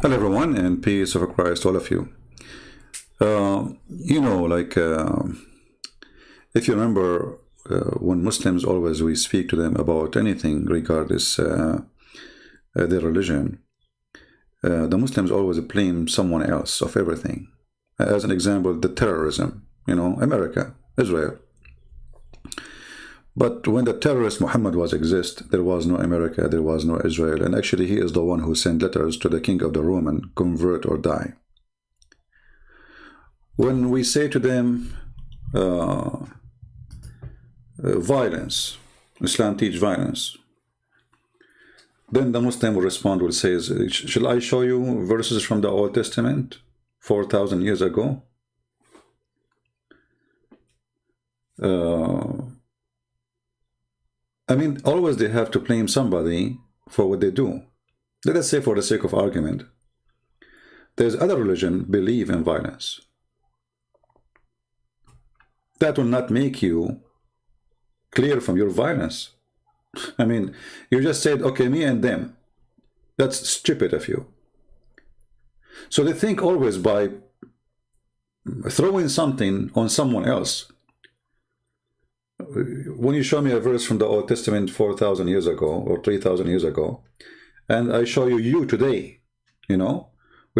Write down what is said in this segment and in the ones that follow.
Hello everyone, and peace of Christ to all of you. If you remember, when Muslims always we speak to them about anything regardless their religion, the Muslims always blame someone else of everything. As an example, the terrorism, America, Israel. But when the terrorist Muhammad was exist, there was no America, there was no Israel, and actually he is the one who sent letters to the king of the Roman, convert or die. When we say to them, violence, Islam teach violence, then the Muslim will respond, will say, shall I show you verses from the Old Testament 4,000 years ago? Always they have to blame somebody for what they do. Let us say, for the sake of argument, there's other religion believe in violence. That will not make you clear from your violence. You just said, okay, me and them. That's stupid of you. So they think always by throwing something on someone else. When you show me a verse from the Old Testament 4,000 years ago or 3,000 years ago, and I show you today, we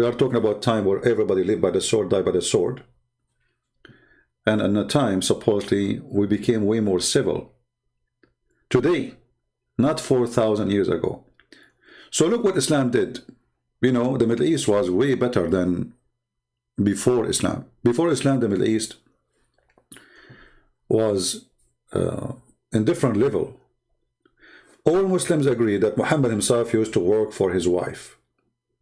are talking about time where everybody lived by the sword, died by the sword. And in a time, supposedly, we became way more civil. Today, not 4,000 years ago. So look what Islam did. The Middle East was way better than before Islam. Before Islam, the Middle East was in different level. All Muslims agree that Muhammad himself used to work for his wife.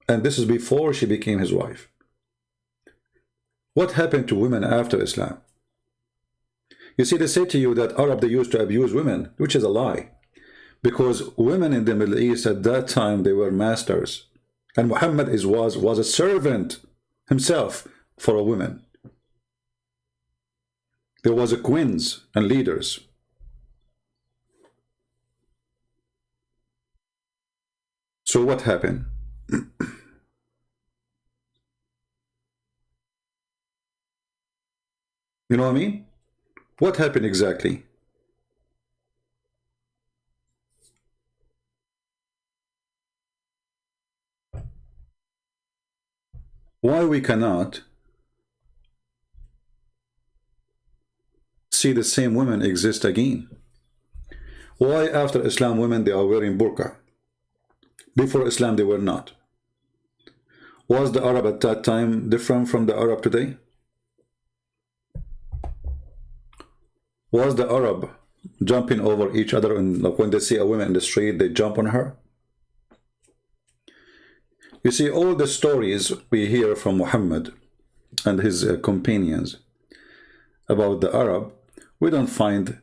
And this is before she became his wife. What happened to women after Islam? You see, they say to you that Arab, they used to abuse women, which is a lie. Because women in the Middle East at that time, they were masters. And Muhammad was a servant himself for a woman. There was a queens and leaders. So what happened? You know what I mean? What happened exactly? Why we cannot see the same women exist again? Why after Islam women they are wearing burqa? Before Islam they were not. Was the Arab at that time different from the Arab today? Was the Arab jumping over each other, and like when they see a woman in the street they jump on her? You see, all the stories we hear from Muhammad and his companions about the Arab, we don't find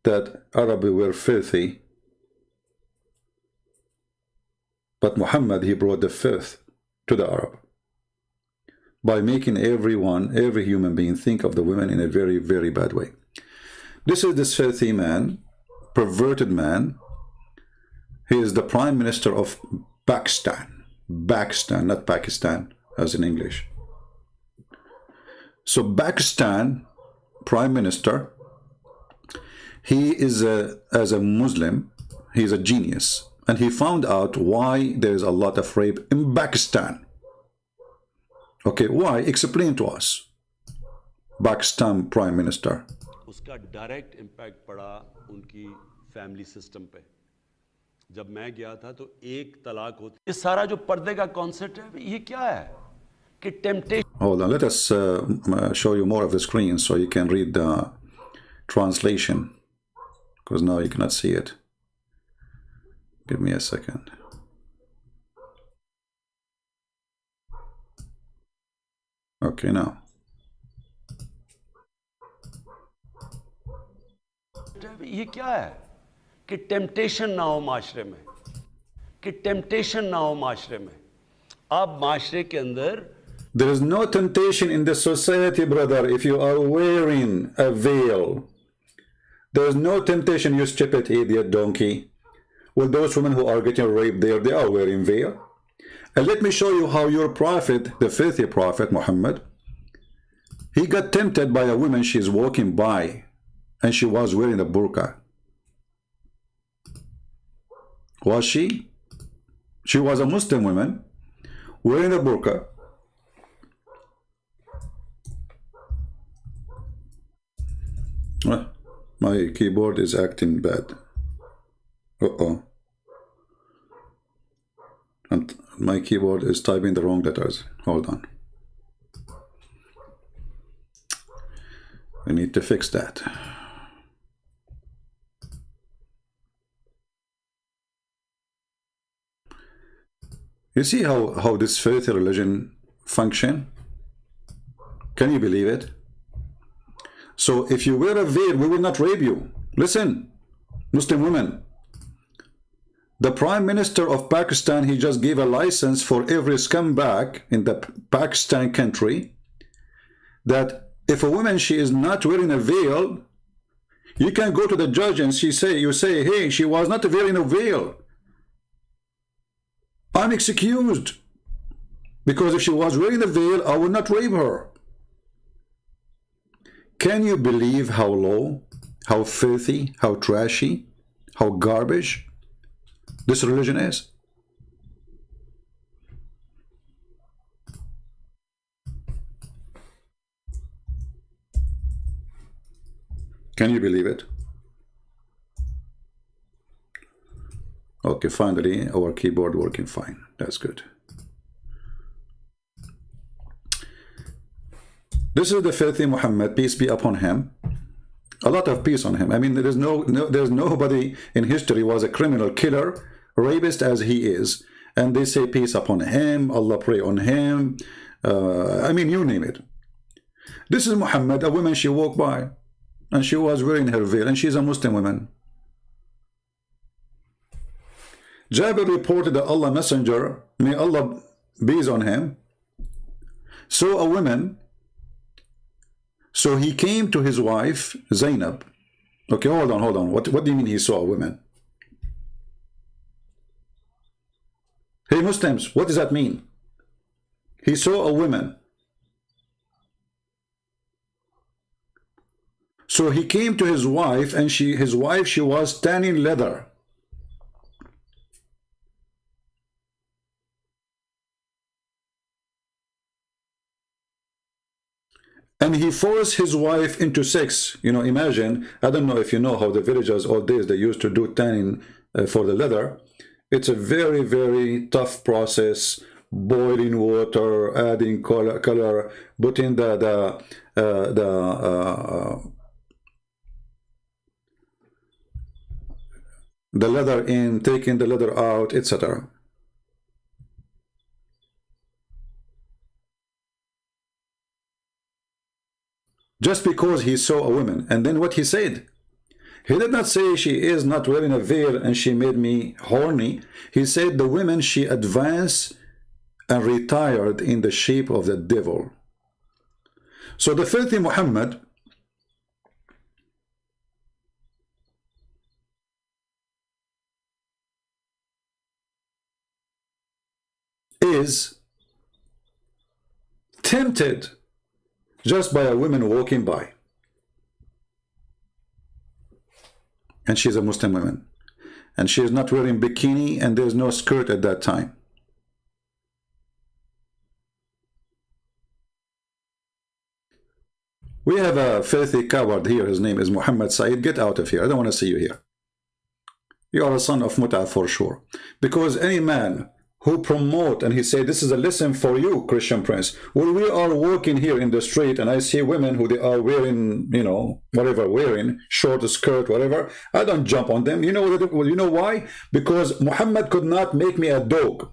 that Arab were filthy. But Muhammad, he brought the filth to the Arab by making every human being think of the women in a very, very bad way. This is this filthy man, perverted man. He is the Prime Minister of Pakistan. Pakistan, not Pakistan, as in English. So Pakistan Prime Minister, he is as a Muslim, he's a genius. And he found out why there is a lot of rape in Pakistan. Okay, why? Explain to us. Pakistan Prime Minister. उसका direct impact पड़ा उनकी family system पे। जब मैं गया था तो एक तलाक होती, ये सारा जो पर्दे का कॉन्सेप्ट है ये क्या है कि temptation. Hold on, let us show you more of the screen so you can read the translation, because now you cannot see it. Give me a second. Okay, now. ये क्या है कि टेम्पटेशन ना हो माशरे में, कि टेम्पटेशन ना हो माशरे में। आप माशरे के अंदर There is no temptation in the society, brother, if you are wearing a veil. There is no temptation, you stupid idiot donkey. Well, those women who are getting raped there, they are wearing veil. And let me show you how your prophet, the filthy prophet Muhammad, he got tempted by a woman she's walking by, and she was wearing a burqa. Was she? She was a Muslim woman wearing a burqa. My keyboard is acting bad. Uh-oh. And my keyboard is typing the wrong letters. Hold on. I need to fix that. You see how this filthy religion function? Can you believe it? So if you wear a veil, we will not rape you. Listen, Muslim women. The Prime Minister of Pakistan, he just gave a license for every scumbag in the Pakistan country that if a woman, she is not wearing a veil, you can go to the judge and you say, hey, she was not wearing a veil. I'm excused. Because if she was wearing a veil, I will not rape her. Can you believe how low, how filthy, how trashy, how garbage this religion is? Can you believe it? Okay, finally our keyboard working fine. That's good. This is the filthy Muhammad, peace be upon him. A lot of peace on him. I mean, there's nobody in history was a criminal killer, rapist as he is, and they say peace upon him, Allah pray on him. I mean, you name it. This is Muhammad, a woman, she walked by, and she was wearing her veil, and she's a Muslim woman. Jabir reported that Allah Messenger, may Allah be on him, saw a woman. So he came to his wife, Zainab. Okay, hold on. What do you mean he saw a woman? Hey Muslims, what does that mean? He saw a woman. So he came to his wife, and his wife, she was tanning leather. And he forced his wife into sex. You know, imagine, I don't know if you know how the villagers all days, they used to do tanning for the leather. It's a very, very tough process. Boiling water, adding color, putting the leather in, taking the leather out, etc. Just because he saw a woman. And then what he said, he did not say she is not wearing a veil and she made me horny. He said the woman, she advanced and retired in the shape of the devil. So the filthy Muhammad is tempted just by a woman walking by. And she's a Muslim woman. And she is not wearing bikini, and there's no skirt at that time. We have a filthy coward here. His name is Muhammad Saeed. Get out of here. I don't want to see you here. You are a son of Mut'ah for sure. Because any man who promote, and he said, this is a lesson for you, Christian Prince. When we are walking here in the street and I see women who they are wearing, you know, whatever wearing, short skirt, whatever, I don't jump on them. You know why? Because Muhammad could not make me a dog.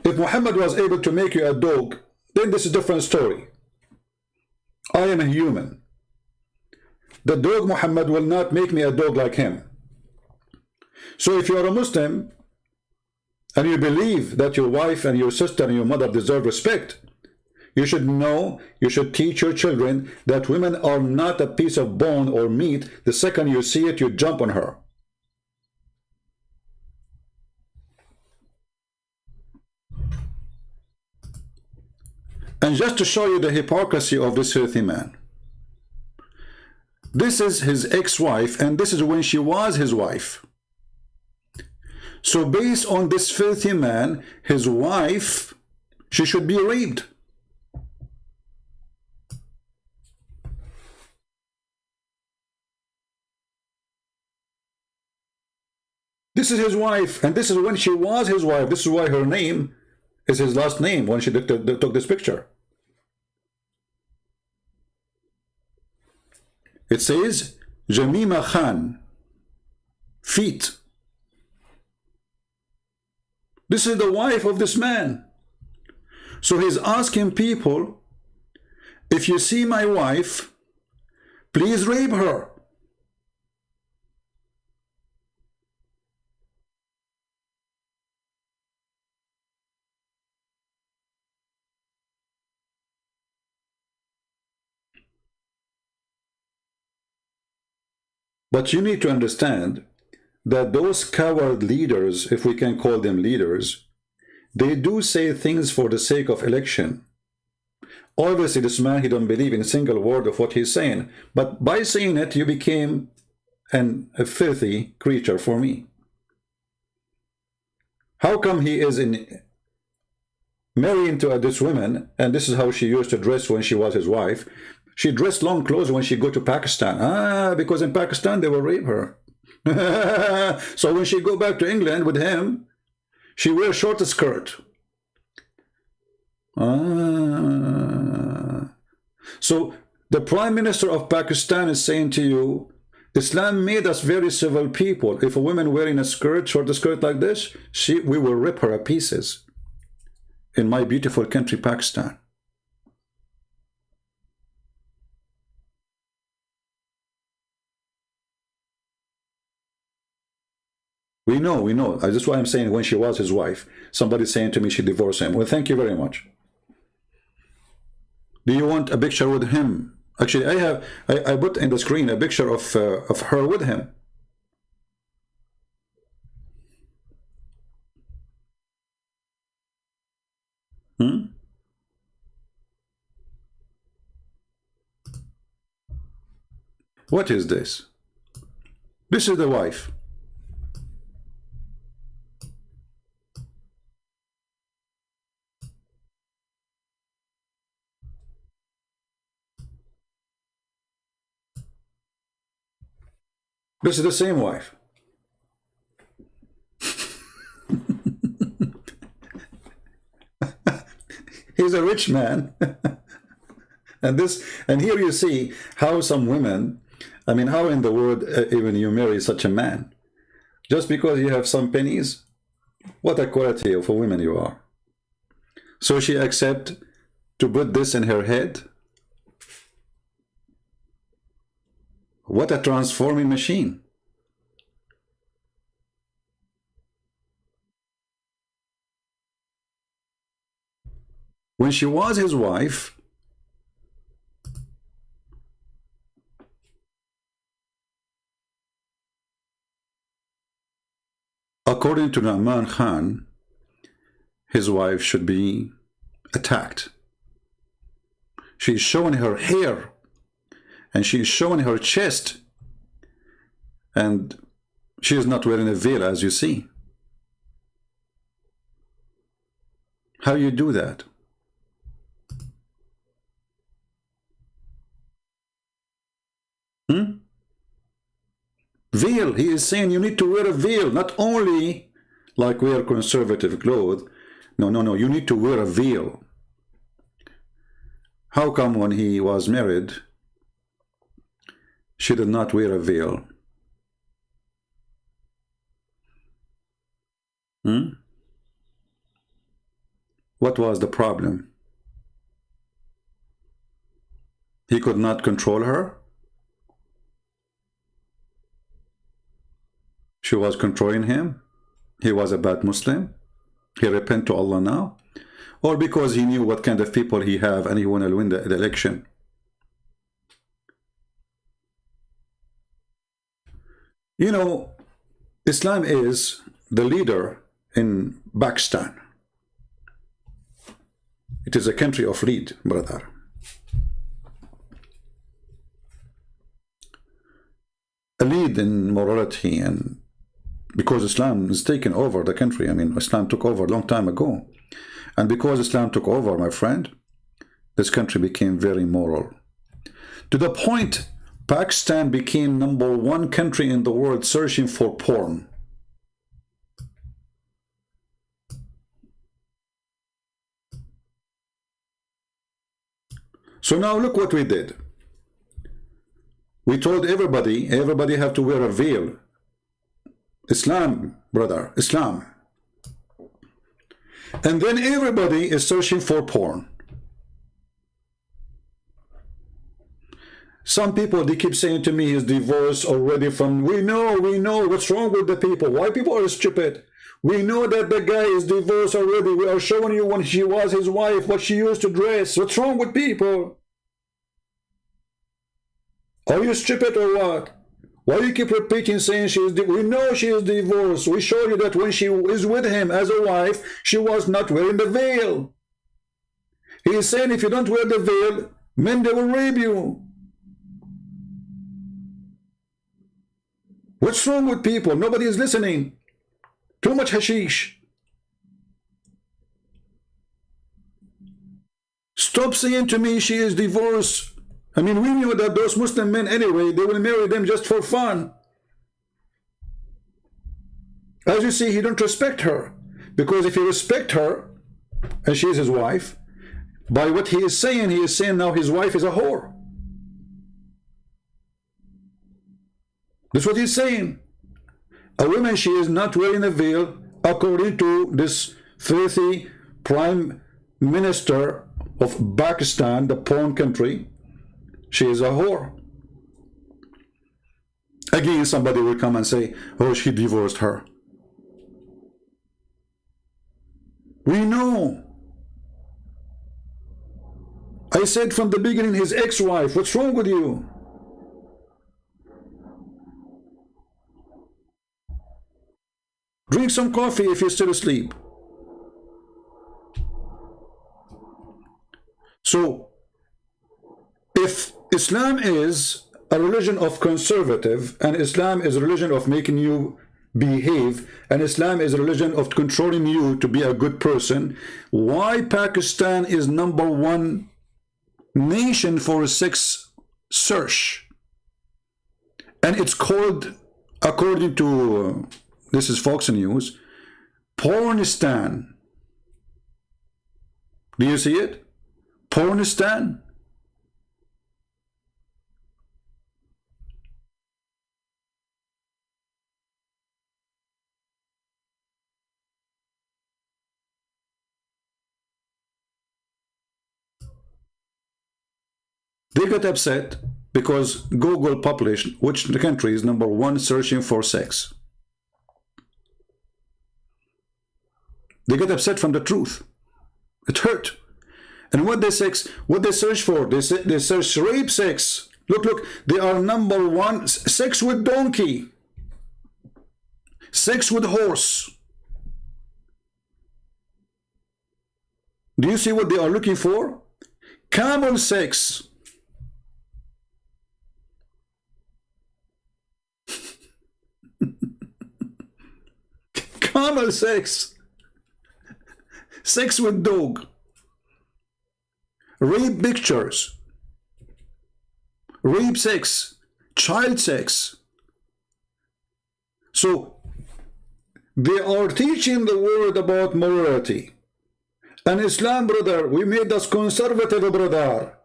If Muhammad was able to make you a dog, then this is a different story. I am a human. The dog Muhammad will not make me a dog like him. So if you are a Muslim, and you believe that your wife and your sister and your mother deserve respect, you should know, you should teach your children that women are not a piece of bone or meat. The second you see it, you jump on her. And just to show you the hypocrisy of this filthy man, this is his ex-wife, and this is when she was his wife. So based on this filthy man, his wife, she should be raped. This is his wife, and this is when she was his wife. This is why her name is his last name when she took this picture. It says Jamima Khan, feet. This is the wife of this man. So he's asking people, if you see my wife, please rape her. But you need to understand that those coward leaders, if we can call them leaders, they do say things for the sake of election. Obviously, this man, he don't believe in a single word of what he's saying. But by saying it, you became a filthy creature for me. How come he is marrying to this woman, and this is how she used to dress when she was his wife? She dressed long clothes when she go to Pakistan. Because in Pakistan, they will rape her. So when she go back to England with him, she wears short skirt. So the Prime Minister of Pakistan is saying to you, Islam made us very civil people. If a woman wearing a skirt, short skirt like this, we will rip her to pieces. In my beautiful country, Pakistan. We know. That's why I'm saying when she was his wife. Somebody's saying to me she divorced him. Well, thank you very much. Do you want a picture with him? Actually, I put in the screen a picture of her with him. What is this? This is the wife. This is the same wife. He's a rich man. and here you see how some women, I mean, how in the world even you marry such a man? Just because you have some pennies? What a quality of a woman you are. So she accept to put this in her head? What a transforming machine. When she was his wife, according to Naaman Khan, his wife should be attacked. She's showing her hair, and she's showing her chest, and she is not wearing a veil, as you see. How you do that? Veil. He is saying you need to wear a veil, not only like wear conservative clothes. No, you need to wear a veil. How come when he was married, she did not wear a veil? What was the problem? He could not control her? She was controlling him? He was a bad Muslim? He repent to Allah now? Or because he knew what kind of people he have and he want to win the election? You know, Islam is the leader in Pakistan. It is a country of lead, brother. A lead in morality, and because Islam is taking over the country. I mean, Islam took over a long time ago. And because Islam took over, my friend, this country became very moral. To the point, Pakistan became #1 country in the world searching for porn. So now look what we did. We told everybody have to wear a veil. Islam, brother, Islam. And then everybody is searching for porn. Some people, they keep saying to me, he's divorced already from, we know, what's wrong with the people? Why people are stupid? We know that the guy is divorced already. We are showing you when she was his wife, what she used to dress. What's wrong with people? Are you stupid or what? Why you keep repeating saying she is we know she is divorced. We show you that when she is with him as a wife, she was not wearing the veil. He is saying if you don't wear the veil, men, they will rape you. What's wrong with people? Nobody is listening. Too much hashish. Stop saying to me she is divorced. I mean, we knew that those Muslim men anyway, they will marry them just for fun. As you see, he don't respect her. Because if he respect her, and she is his wife, by what he is saying now his wife is a whore. That's what he's saying. A woman, she is not wearing a veil, according to this filthy prime minister of Pakistan, the porn country. She is a whore. Again, somebody will come and say, oh, she divorced her. We know. I said from the beginning, his ex-wife. What's wrong with you? Drink some coffee if you're still asleep. So, if Islam is a religion of conservative, and Islam is a religion of making you behave, and Islam is a religion of controlling you to be a good person, why Pakistan is #1 nation for sex search? And it's called, according to, this is Fox News, Pornistan. Do you see it? Pornistan. They got upset because Google published which the country is #1 searching for sex. They got upset from the truth. It hurt. And what they search for? They search rape sex. Look, they are #1. Sex with donkey. Sex with horse. Do you see what they are looking for? Camel sex. Camel sex. Sex with dog. Rape pictures. Rape sex. Child sex. So they are teaching the world about morality. And Islam, brother, we made us conservative, brother.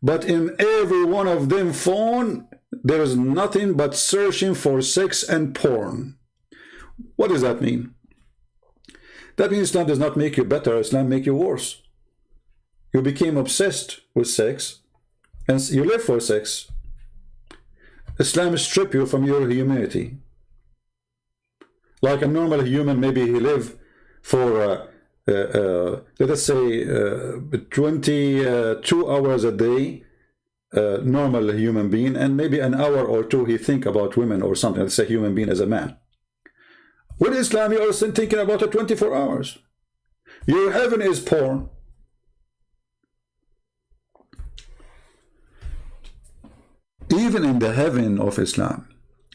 But in every one of them phone, there is nothing but searching for sex and porn. What does that mean? That means Islam does not make you better, Islam make you worse. You became obsessed with sex, and you live for sex. Islam strips you from your humanity. Like a normal human, maybe he live for, let us say, 22 hours a day, normal human being, and maybe an hour or two he think about women or something. Let's say human being as a man. With Islam, you are thinking about it 24 hours. Your heaven is porn. even in the heaven of Islam,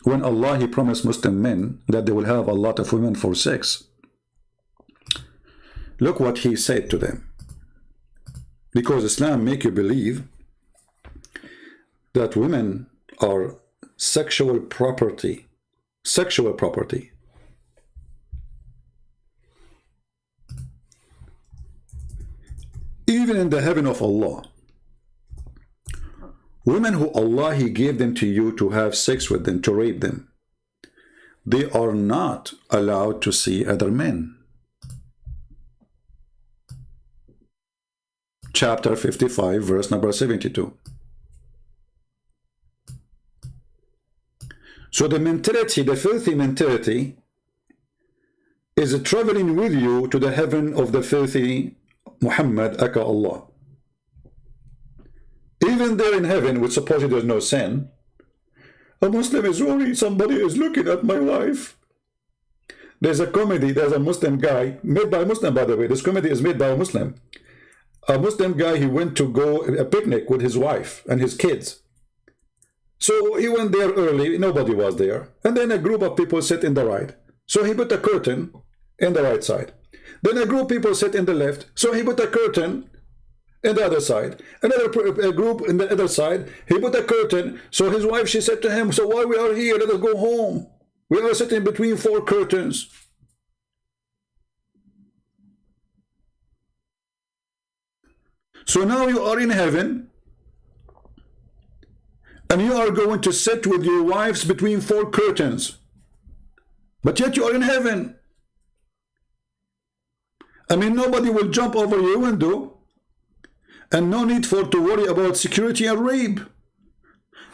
when Allah, He promised Muslim men that they will have a lot of women for sex, look what He said to them. Because Islam make you believe that women are sexual property. Sexual property. Even in the heaven of Allah, women who Allah, He gave them to you to have sex with them, to rape them, they are not allowed to see other men. Chapter 55, verse number 72. So the mentality, the filthy mentality, is traveling with you to the heaven of the filthy Muhammad, aka Allah. Even there in heaven, which supposedly there's no sin, a Muslim is worried somebody is looking at my wife. There's a comedy, there's a Muslim guy, made by a Muslim, by the way. This comedy is made by a Muslim. A Muslim guy, he went to go a picnic with his wife and his kids. So he went there early, nobody was there. And then a group of people sit in the right. So he put a curtain in the right side. Then a group of people sit in the left. So he put a curtain in the other side. Another group in the other side, he put a curtain. So his wife, she said to him, so while we are here, let us go home. We are sitting between 4 curtains. So now you are in heaven, and you are going to sit with your wives between 4 curtains. But yet you are in heaven. I mean, nobody will jump over your window, and no need for to worry about security and rape.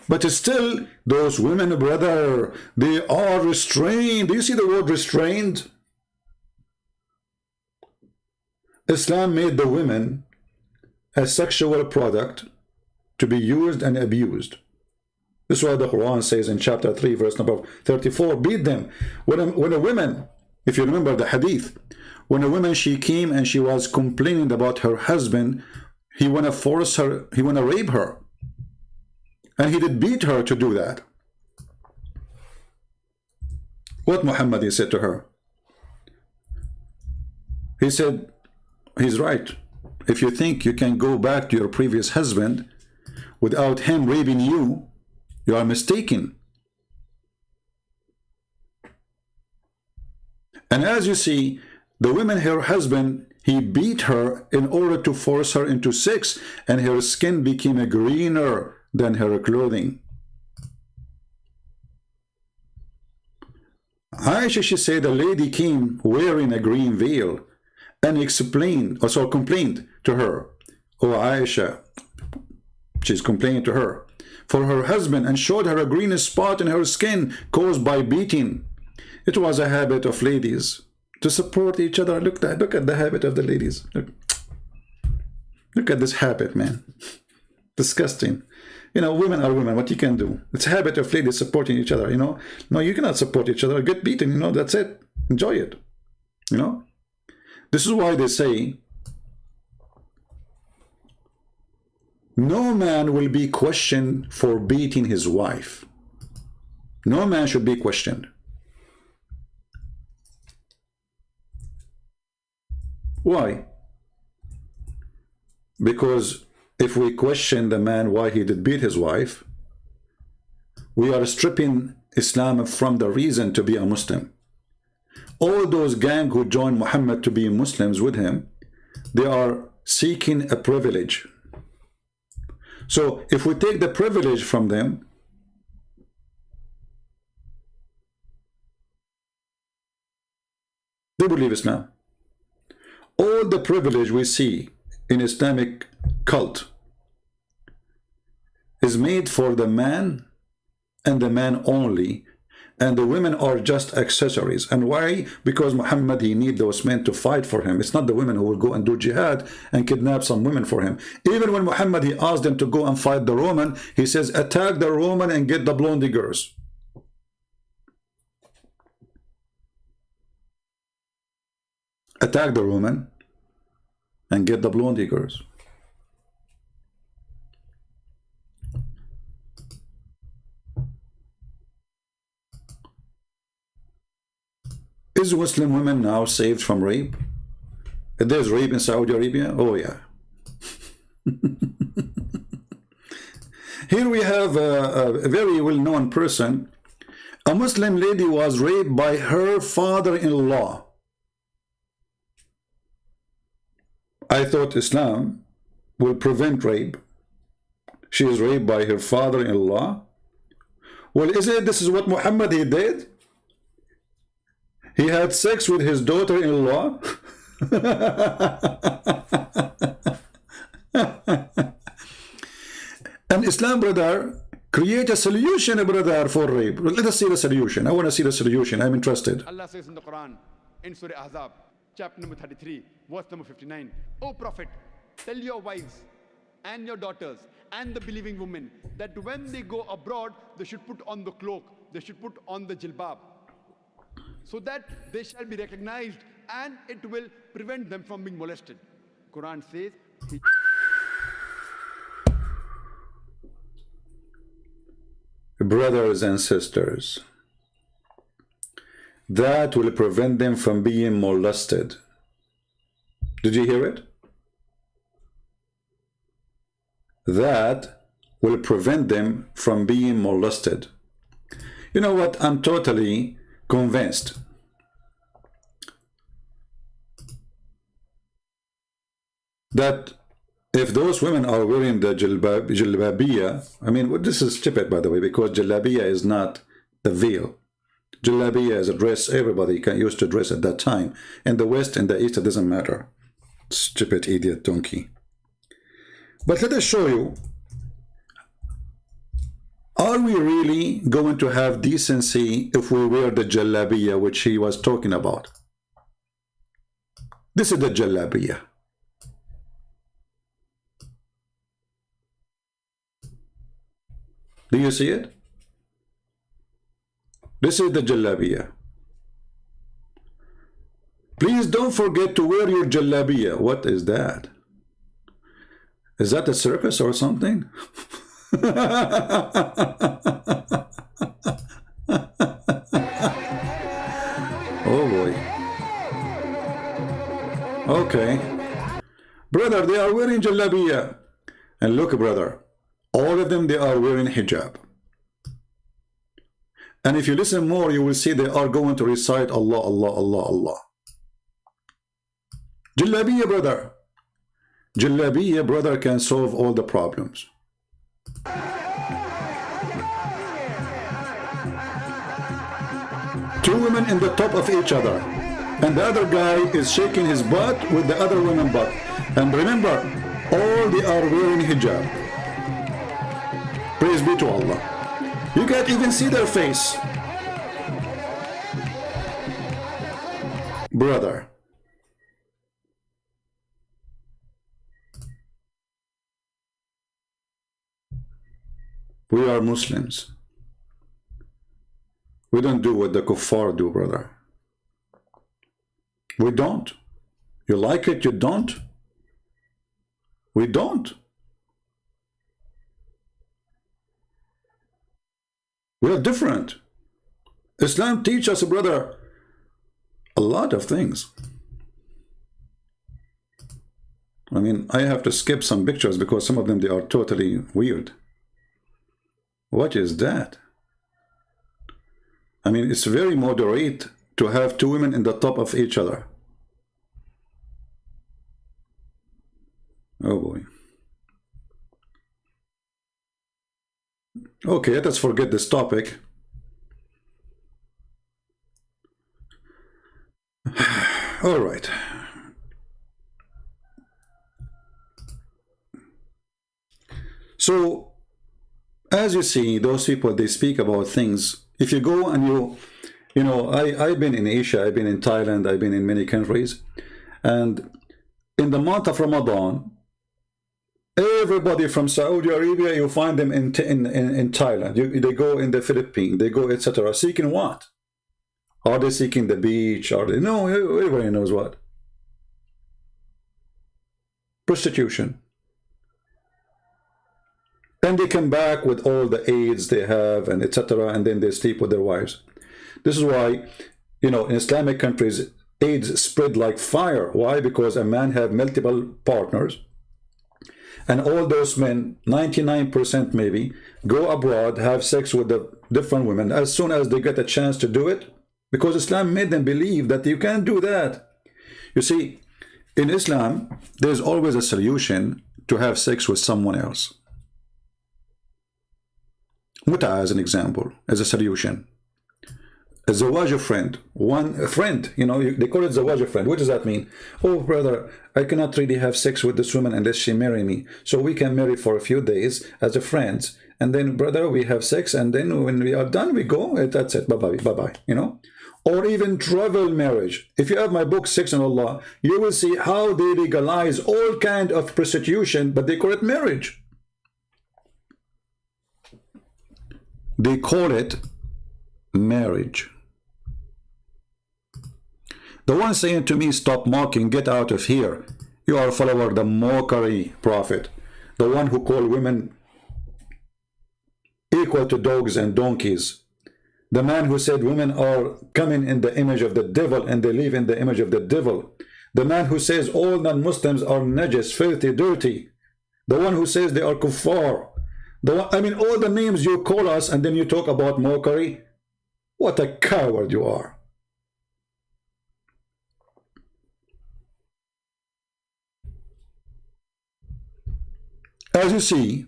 But still, those women, brother, they are restrained. Do you see the word restrained? Islam made the women a sexual product to be used and abused. This is why the Quran says in chapter 3, verse number 34, beat them. When a woman, if you remember the hadith, when a woman, she came and she was complaining about her husband, he want to force her, he want to rape her. And he did beat her to do that. What Muhammad said to her? He said, he's right. If you think you can go back to your previous husband without him raping you, you are mistaken. And as you see, the woman, her husband, he beat her in order to force her into sex, and her skin became greener than her clothing. Aisha, she said, a lady came wearing a green veil and explained, also complained to her. Oh, Aisha, she's complaining to her, for her husband, and showed her a green spot in her skin caused by beating. It was a habit of ladies to support each other. Look at the habit of the ladies. Look at this habit, man. Disgusting. You know, women are women. What you can do? It's a habit of ladies supporting each other, you know. No, you cannot support each other. Get beaten, you know, that's it. Enjoy it. You know? This is why they say, no man will be questioned for beating his wife. No man should be questioned. Why? Because if we question the man why he did beat his wife, we are stripping Islam from the reason to be a Muslim. All those gang who joined Muhammad to be Muslims with him, they are seeking a privilege. So if we take the privilege from them, they believe Islam. All the privilege we see in Islamic cult is made for the man and the man only, and the women are just accessories. And why? Because Muhammad, he need those men to fight for him. It's not the women who will go and do jihad and kidnap some women for him. Even when Muhammad, he asked them to go and fight the Roman, he says, attack the Roman and get the blondie girls. Attack the Roman and get the blondie girls. Is Muslim women now saved from rape? If there's rape in Saudi Arabia, oh yeah. Here we have a very well-known person. A Muslim lady was raped by her father-in-law. I thought Islam will prevent rape. She is raped by her father-in-law. Well, this is what Muhammad he did? He had sex with his daughter-in-law. And Islam, brother, create a solution, brother, for rape. Let us see the solution. I want to see the solution. I'm interested. Allah says in the Quran, in Surah Ahzab, chapter number 33, verse number 59, O Prophet, tell your wives and your daughters and the believing women that when they go abroad, they should put on the cloak, they should put on the jilbab, so that they shall be recognized and it will prevent them from being molested. Quran says, brothers and sisters, that will prevent them from being molested. Did you hear it? That will prevent them from being molested. You know what? I'm totally convinced that if those women are wearing the jilbabiyya, I mean, this is stupid, by the way, because jilbabiyya is not the veil. Jilbabiyya is a dress everybody used to dress at that time. In the West and the East, it doesn't matter. Stupid idiot donkey. But let us show you, are we really going to have decency if we wear the jalabiya which he was talking about? This is the jalabiya. Do you see it? This is the jalabiya. Please don't forget to wear your jalabiya. What is that? Is that a circus or something? Oh boy. Okay. Brother, they are wearing jalabiya. And look, brother, all of them, they are wearing hijab. And if you listen more, you will see they are going to recite Allah, Allah, Allah, Allah. Jalabiya, brother. Jalabiya, brother, can solve all the problems. Two women in the top of each other, and the other guy is shaking his butt with the other woman's butt. And remember, all they are wearing hijab. Praise be to Allah. You can't even see their face. Brother, we are Muslims. We don't do what the kuffar do, brother. We don't. You like it, you don't. We don't. We are different. Islam teaches us, brother, a lot of things. I mean, I have to skip some pictures because some of them, they are totally weird. What is that? I mean, it's very moderate to have two women in the top of each other. Oh boy. Okay, let us forget this topic. All right. So, as you see, those people, they speak about things. If you go and you know, I've been in Asia, I've been in Thailand, I've been in many countries. And in the month of Ramadan, everybody from Saudi Arabia, you find them in Thailand. They go in the Philippines, they go, etc. Seeking what? Are they seeking the beach? Are they? No, everybody knows what. Prostitution. And they come back with all the AIDS they have and etc. And then they sleep with their wives. This is why, you know, in Islamic countries, AIDS spread like fire. Why? Because a man have multiple partners, and all those men, 99% maybe, go abroad, have sex with the different women as soon as they get a chance to do it, because Islam made them believe that you can't do that. You see, in Islam, there's always a solution to have sex with someone else. Muta, as an example, as a solution. A zawaj friend, a friend, you know, they call it zawaj friend. What does that mean? Oh, brother, I cannot really have sex with this woman unless she marry me. So we can marry for a few days as a friends. And then, brother, we have sex. And then when we are done, we go. That's it. Bye-bye. Bye-bye. You know? Or even travel marriage. If you have my book, Sex and Allah, you will see how they legalize all kind of prostitution, but they call it marriage. They call it marriage. The one saying to me, stop mocking, get out of here. You are a follower of the mockery prophet. The one who called women equal to dogs and donkeys. The man who said women are coming in the image of the devil and they live in the image of the devil. The man who says all non-Muslims are najis, filthy, dirty. The one who says they are kuffar. I mean, all the names you call us and then you talk about mockery. What a coward you are. As you see,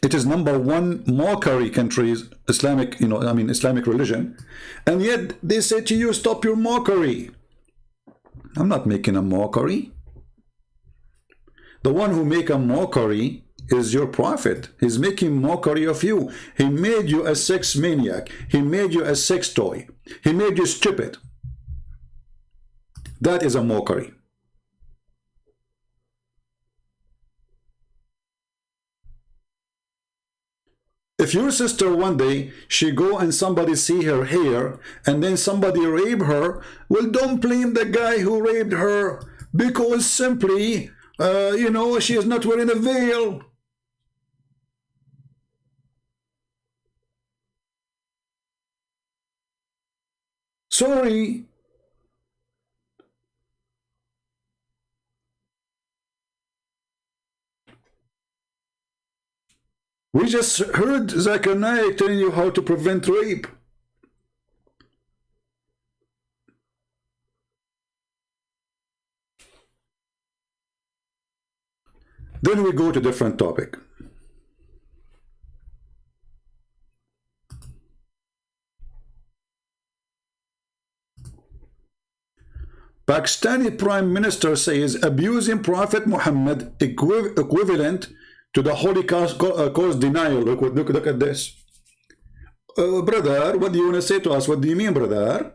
it is #1 mockery countries, Islamic, you know, I mean Islamic religion, and yet they say to you, stop your mockery. I'm not making a mockery. The one who make a mockery is your prophet. He's making mockery of you. He made you a sex maniac. He made you a sex toy. He made you stupid. That is a mockery. If your sister one day, she go and somebody see her hair and then somebody rape her, well, don't blame the guy who raped her because simply, you know, she is not wearing a veil. Sorry. We just heard Zakir Naik telling you how to prevent rape. Then we go to different topic. Pakistani Prime Minister says abusing Prophet Muhammad equivalent to the Holocaust cause denial. Look at this. Brother, what do you want to say to us? What do you mean, brother?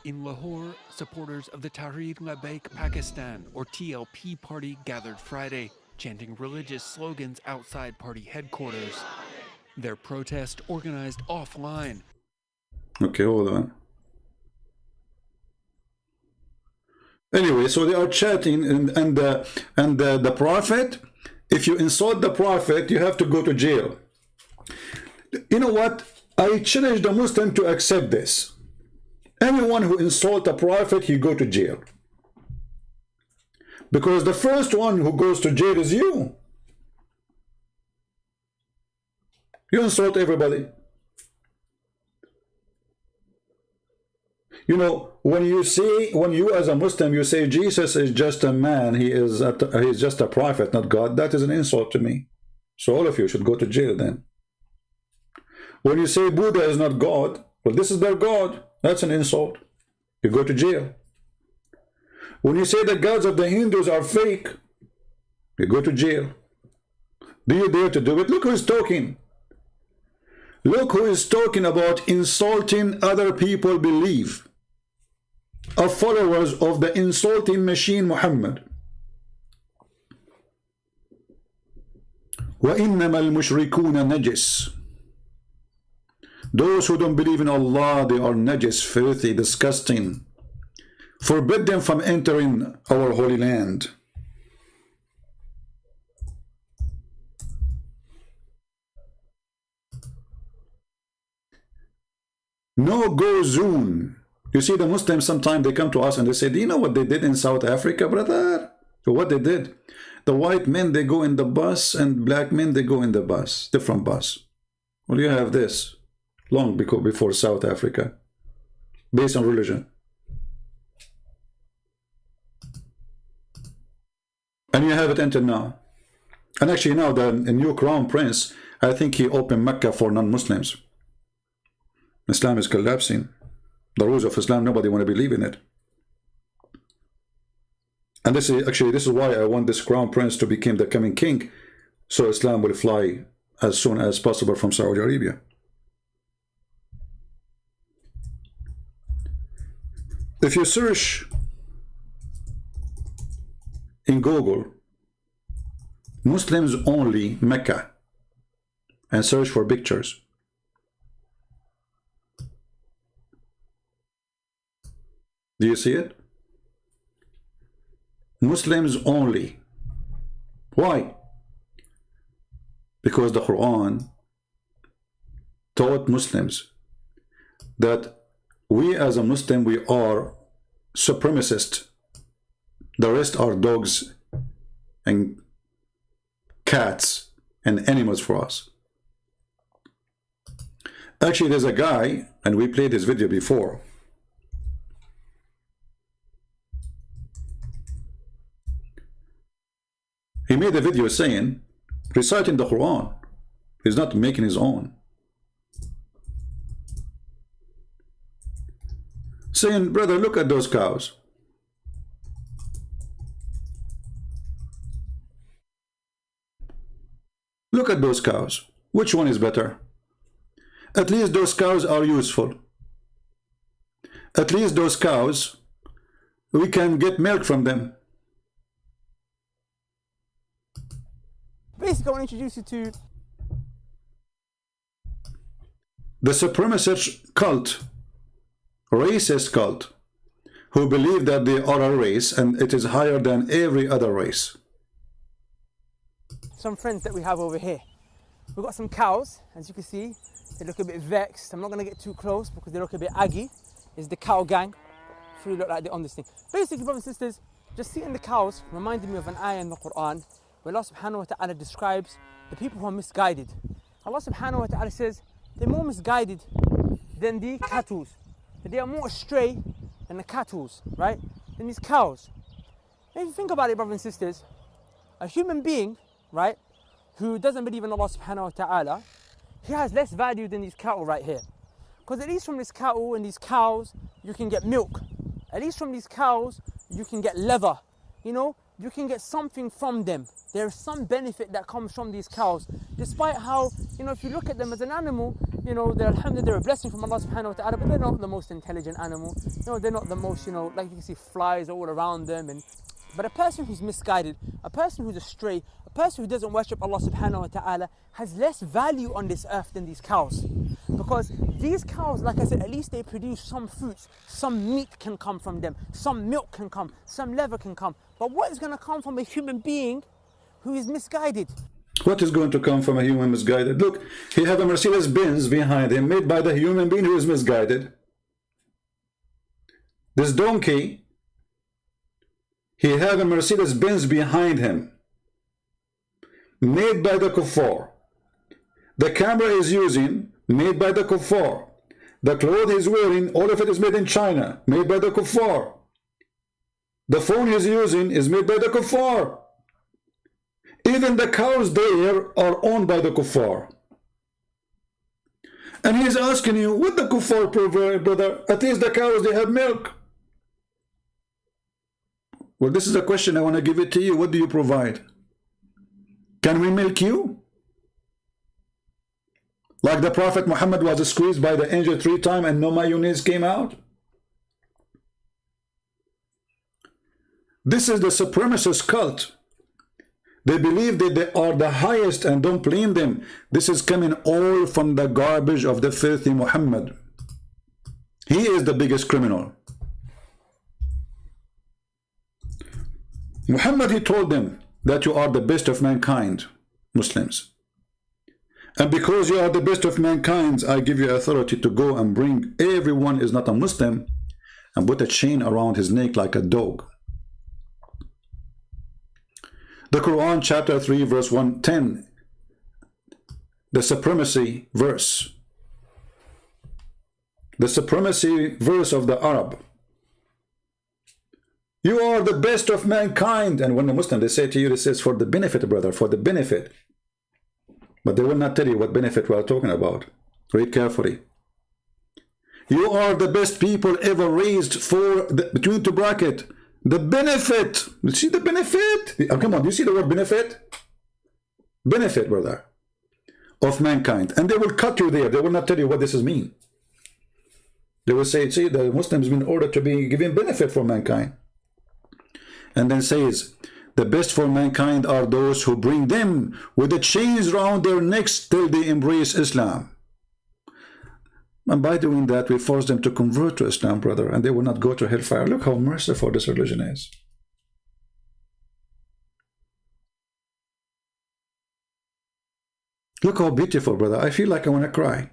In Lahore, supporters of the Tehreek Labbaik Pakistan, or TLP party, gathered Friday, chanting religious slogans outside party headquarters. Their protest organized offline. Okay, hold on. Anyway, so they are chatting, and the prophet, if you insult the prophet, you have to go to jail. You know what? I challenge the Muslim to accept this. Anyone who insults a prophet, he go to jail. Because the first one who goes to jail is you. You insult everybody. You know, when you as a Muslim, you say Jesus is just a man, he's just a prophet, not God, that is an insult to me. So all of you should go to jail then. When you say Buddha is not God, well, this is their God, that's an insult. You go to jail. When you say the gods of the Hindus are fake, you go to jail. Do you dare to do it? Look who's talking. Look who is talking about insulting other people belief. Are followers of the insulting machine Muhammad. وَإِنَّمَا الْمُشْرِكُونَ نَجِسٌ. Those who don't believe in Allah, they are najis, filthy, disgusting. Forbid them from entering our holy land. no-go zone. You see, the Muslims sometimes they come to us and they say, do you know what they did in South Africa, brother? So what they did? The white men, they go in the bus, and black men, they go in the bus, different bus. Well, you have this long before South Africa, based on religion. And you have it until now. And actually now the new crown prince, I think he opened Mecca for non-Muslims. Islam is collapsing. The rules of Islam, nobody want to believe in it. And this is why I want this crown prince to become the coming king, so Islam will fly as soon as possible from Saudi Arabia. If you search in Google Muslims only Mecca and search for pictures, do you see it? Muslims only. Why? Because the Quran taught Muslims that we as a Muslim, we are supremacist. The rest are dogs and cats and animals for us. Actually, there's a guy, and we played this video before. He made a video saying, reciting the Quran. He's not making his own. Saying, brother, look at those cows. Look at those cows. Which one is better? At least those cows are useful. At least those cows, we can get milk from them. Basically, I want to introduce you to the supremacist cult, racist cult, who believe that they are a race and it is higher than every other race. some friends that we have over here. We've got some cows, as you can see. They look a bit vexed. I'm not going to get too close because they look a bit aggy. It's the cow gang. They look like they're on this thing. Basically, brothers and sisters, just seeing the cows reminded me of an ayah in the Quran where Allah subhanahu wa ta'ala describes the people who are misguided. Allah subhanahu wa ta'ala says they're more misguided than the cattle. They are more astray than the cattle, right? Than these cows. And if you think about it, brothers and sisters, a human being, right, who doesn't believe in Allah subhanahu wa ta'ala, he has less value than these cattle right here. Because at least from this cattle and these cows, you can get milk. At least from these cows, you can get leather. You know, you can get something from them. There is some benefit that comes from these cows. Despite how, you know, if you look at them as an animal, you know, alhamdulillah, they're a blessing from Allah subhanahu wa ta'ala, but they're not the most intelligent animal. You know, they're not the most, you know, like you can see flies all around them. But a person who's misguided, a person who's astray, a person who doesn't worship Allah subhanahu wa ta'ala has less value on this earth than these cows. Because these cows, like I said, at least they produce some fruits, some meat can come from them, some milk can come, some leather can come. But what is going to come from a human being who is misguided? What is going to come from a human misguided? Look, he has a Mercedes-Benz behind him made by the human being who is misguided. This donkey, he has a Mercedes-Benz behind him made by the kuffar. The camera is using, made by the kuffar. The clothes he's wearing, all of it is made in China, made by the kuffar. The phone he's using is made by the kuffar. Even the cows there are owned by the kuffar. And he's asking you, what the kuffar provide, brother? At least the cows, they have milk. Well, this is a question I want to give it to you. What do you provide? Can we milk you? Like the Prophet Muhammad was squeezed by the angel 3 times and no mayonnaise came out? This is the supremacist cult. They believe that they are the highest, and don't blame them. This is coming all from the garbage of the filthy Muhammad. He is the biggest criminal. Muhammad, he told them that you are the best of mankind, Muslims. And because you are the best of mankind, I give you authority to go and bring everyone is not a Muslim and put a chain around his neck like a dog. The Quran chapter 3 verse 110, the supremacy verse. The supremacy verse of the Arab. You are the best of mankind. And when the Muslim, they say to you, this is for the benefit, brother, for the benefit. But they will not tell you what benefit we are talking about. Read carefully. You are the best people ever raised for, between two brackets, the benefit. You see the benefit? Oh, come on, do you see the word benefit? Benefit, brother, of mankind. And they will cut you there. They will not tell you what this is mean. They will say, see, the Muslims have been ordered to be giving benefit for mankind. And then says, the best for mankind are those who bring them with the chains round their necks till they embrace Islam. And by doing that, we force them to convert to Islam, brother, and they will not go to hellfire. Look how merciful this religion is. Look how beautiful, brother. I feel like I want to cry.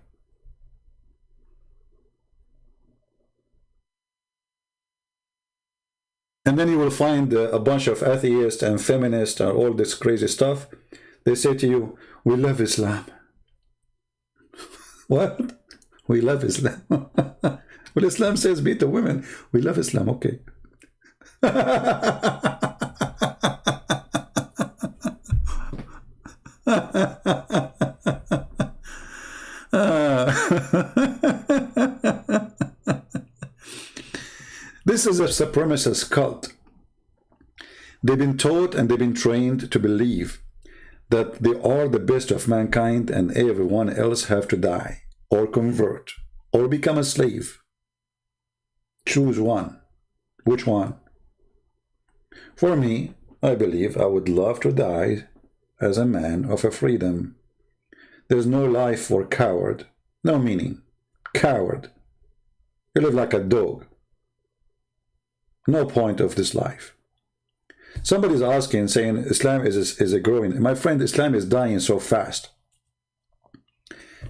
And then you will find a bunch of atheists and feminists and all this crazy stuff. They say to you, we love Islam. What? We love Islam. Well, Islam says beat the women. We love Islam, okay. This is a supremacist cult. They've been taught and they've been trained to believe that they are the best of mankind and everyone else have to die or convert or become a slave. Choose one. Which one? For me, I believe I would love to die as a man of a freedom. There's no life for coward. No meaning. Coward. You live like a dog. No point of this life. Somebody's asking, saying Islam is a growing. My friend, Islam is dying so fast.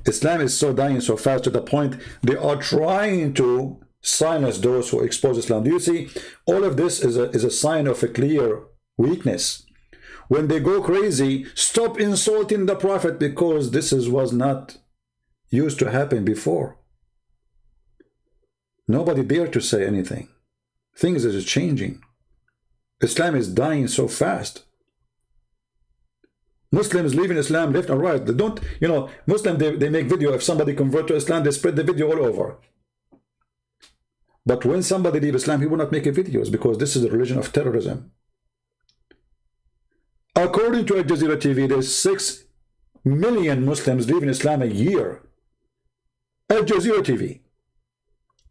Islam is so dying so fast to the point they are trying to silence those who expose Islam. Do you see? All of this is a sign of a clear weakness. When they go crazy, stop insulting the Prophet because this was not used to happen before. Nobody dared to say anything. Things are changing. Islam is dying so fast. Muslims leaving Islam left and right. They don't, you know, Muslims, they make video. If somebody convert to Islam, they spread the video all over. But when somebody leave Islam, he will not make videos because this is a religion of terrorism. According to Al Jazeera TV, there's 6 million Muslims leaving Islam a year. Al Jazeera TV.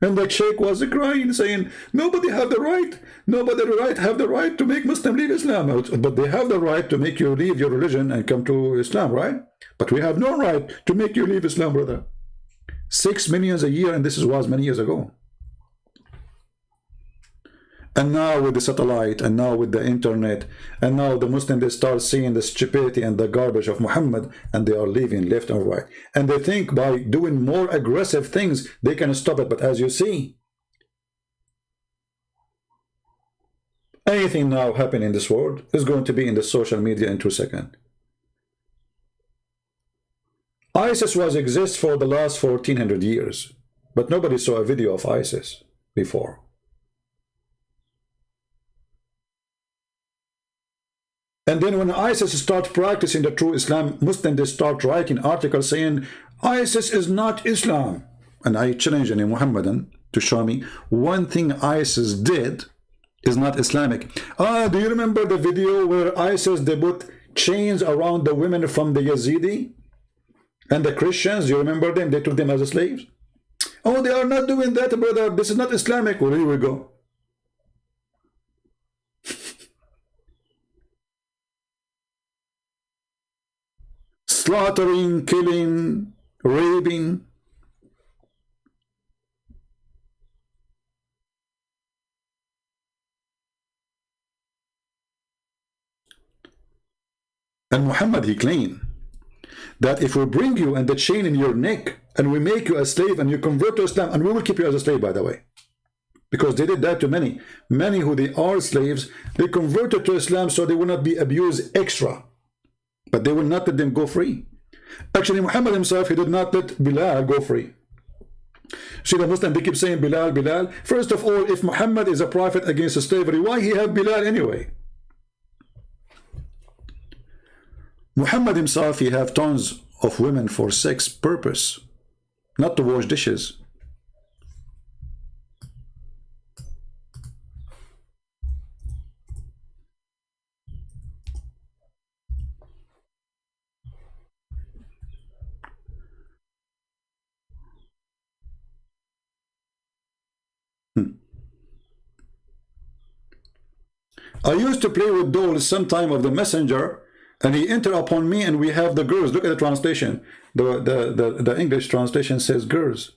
And the sheikh was crying, saying, nobody have the right, have the right to make Muslim leave Islam. But they have the right to make you leave your religion and come to Islam, right? But we have no right to make you leave Islam, brother. 6 million a year, and this was many years ago. And now with the satellite, and now with the internet, and now the Muslims, they start seeing the stupidity and the garbage of Muhammad, and they are leaving left and right. And they think by doing more aggressive things, they can stop it. But as you see, anything now happening in this world is going to be in the social media in 2 seconds. ISIS exists for the last 1400 years, but nobody saw a video of ISIS before. And then when ISIS start practicing the true Islam, Muslims, they start writing articles saying, ISIS is not Islam. And I challenge any Muhammadan to show me one thing ISIS did is not Islamic. Do you remember the video where ISIS, they put chains around the women from the Yazidi and the Christians? You remember them? They took them as slaves. Oh, they are not doing that, brother. This is not Islamic. Well, here we go. Slaughtering, killing, raping. And Muhammad, he claimed that if we bring you and the chain in your neck and we make you a slave and you convert to Islam, and we will keep you as a slave, by the way, because they did that to many who they are slaves, they converted to Islam so they will not be abused extra, but they will not let them go free. Actually, Muhammad himself, he did not let Bilal go free. See, the Muslim, they keep saying Bilal, Bilal. First of all, if Muhammad is a prophet against slavery, why he have Bilal anyway? Muhammad himself, he have tons of women for sex purpose, not to wash dishes. I used to play with dolls sometime of the messenger, and he entered upon me, and we have the girls. Look at the translation. The English translation says girls.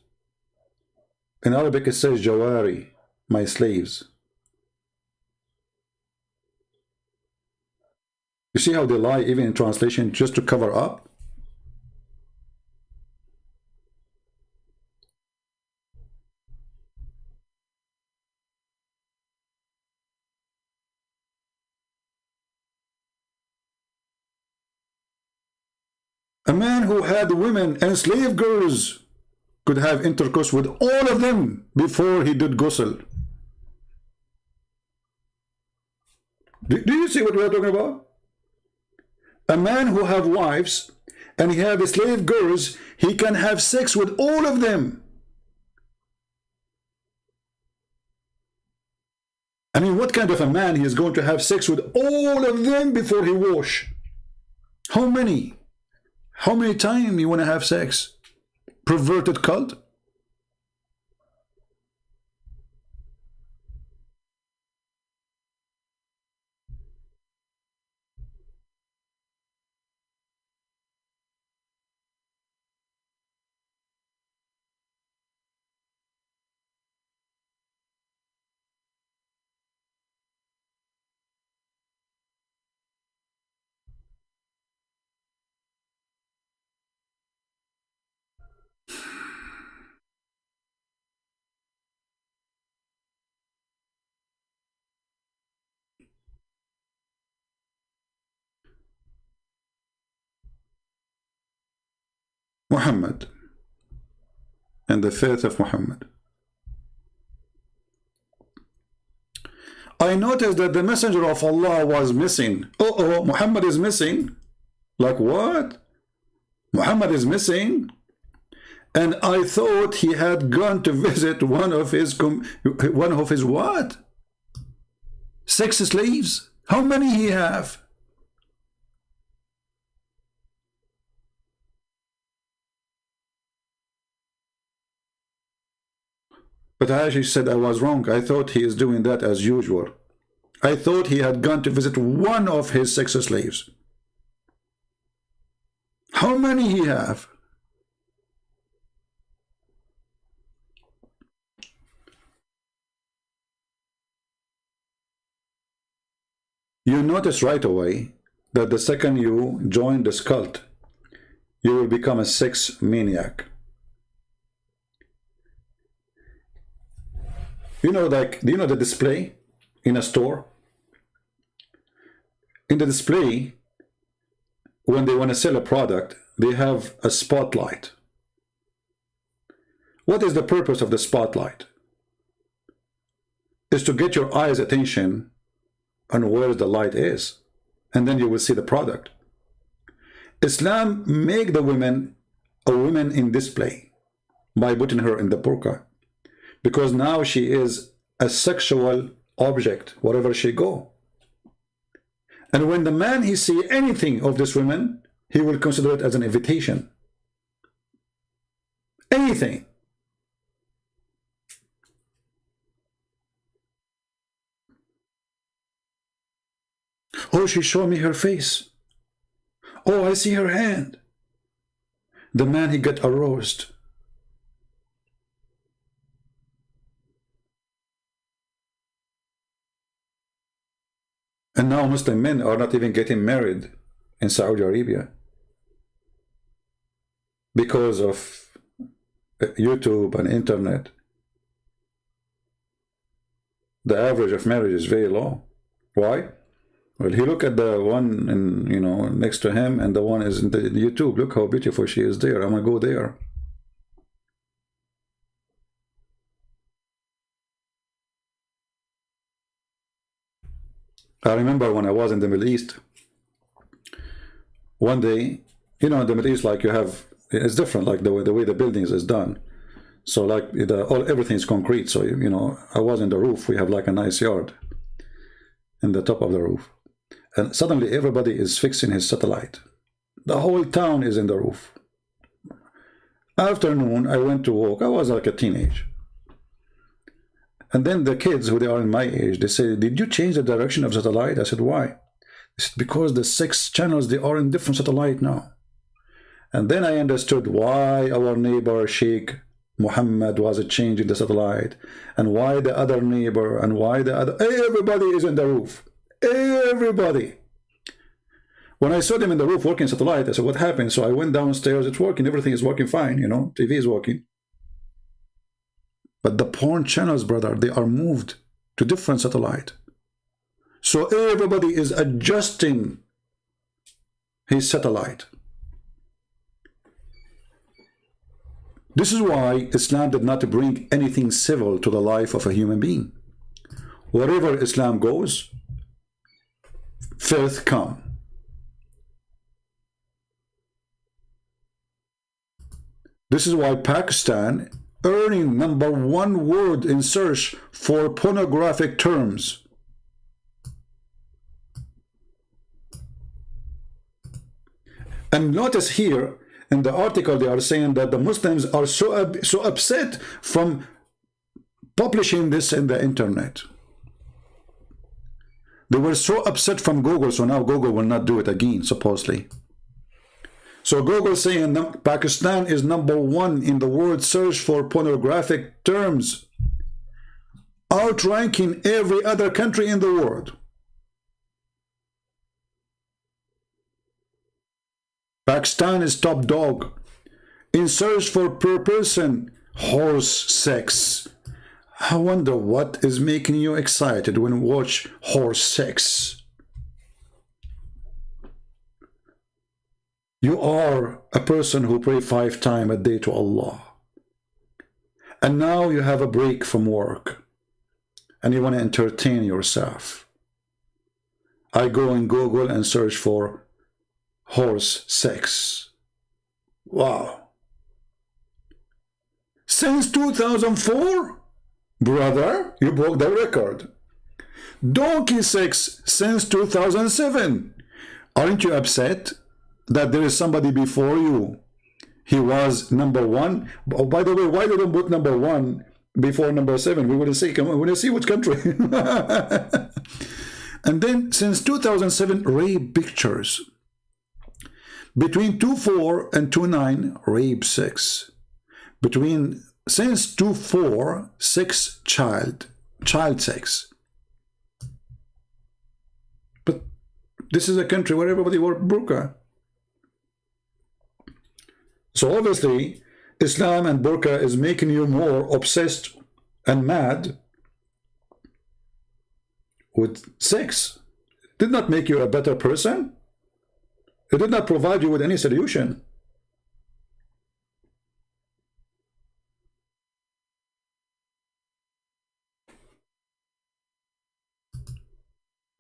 In Arabic it says jawari, my slaves. You see how they lie even in translation just to cover up? A man who had women and slave girls could have intercourse with all of them before he did ghusl. Do you see what we are talking about? A man who have wives and he have slave girls, he can have sex with all of them. I mean, what kind of a man he is going to have sex with all of them before he wash? How many? How many times you want to have sex? Perverted cult? Muhammad and the faith of Muhammad. I noticed that the messenger of Allah was missing. Oh, Muhammad is missing. Like what? Muhammad is missing? And I thought he had gone to visit one of his what? Sex slaves? How many he have? But Aisha said I was wrong. I thought he is doing that as usual. I thought he had gone to visit one of his sex slaves. How many he have? You notice right away that the second you join this cult, you will become a sex maniac. You know, like, do you know the display in a store? In the display, when they want to sell a product, they have a spotlight. What is the purpose of the spotlight? Is to get your eyes' attention on where the light is, and then you will see the product. Islam make the women a woman in display by putting her in the burqa, because now she is a sexual object wherever she go. And when the man he see anything of this woman, he will consider it as an invitation. Anything. Oh, she showed me her face. Oh, I see her hand. The man, he got aroused. And now Muslim men are not even getting married in Saudi Arabia. because of YouTube and internet, the average of marriage is very low. Why? Well, he look at the one in, you know, next to him, and the one is in the YouTube. Look how beautiful she is there. I'm gonna go there. I remember when I was in the Middle East, one day, you know, in the Middle East, like you have, it's different, like the way the buildings is done. So like everything is concrete. So, you know, I was in the roof. We have like a nice yard in the top of the roof. And suddenly everybody is fixing his satellite. The whole town is in the roof. Afternoon, I went to walk. I was like a teenage. And then the kids, who they are in my age, they say, did you change the direction of satellite? I said, why? They said, because the 6 channels, they are in different satellite now. And then I understood why our neighbor Sheikh Muhammad was changing the satellite, and why the other neighbor, and why the other, everybody is in the roof. Everybody. When I saw them in the roof working satellite, I said, what happened? So I went downstairs. It's working. Everything is working fine. You know, TV is working. But the porn channels, brother, they are moved to different satellite. So everybody is adjusting his satellite. This is why Islam did not bring anything civil to the life of a human being. Wherever Islam goes, filth come. This is why Pakistan earning #1 word in search for pornographic terms. And notice here in the article, they are saying that the Muslims are so upset from publishing this in the internet. They were so upset from Google, so now Google will not do it again, supposedly. So Google saying Pakistan is #1 in the word search for pornographic terms, outranking every other country in the world. Pakistan is top dog in search for per person horse sex. I wonder what is making you excited when you watch horse sex. You are a person who prays 5 times a day to Allah. And now you have a break from work. And you want to entertain yourself. I go in Google and search for horse sex. Wow. Since 2004? Brother, you broke the record. Donkey sex since 2007. Aren't you upset that there is somebody before you? He was #1. Oh, by the way, why did they put #1 before #7? We want to see which country. And then since 2007, rape pictures. Between 24 and 29, rape 6. Since 24, 6 child sex. But this is a country where everybody wore burqa. So obviously, Islam and burqa is making you more obsessed and mad with sex. It did not make you a better person. It did not provide you with any solution.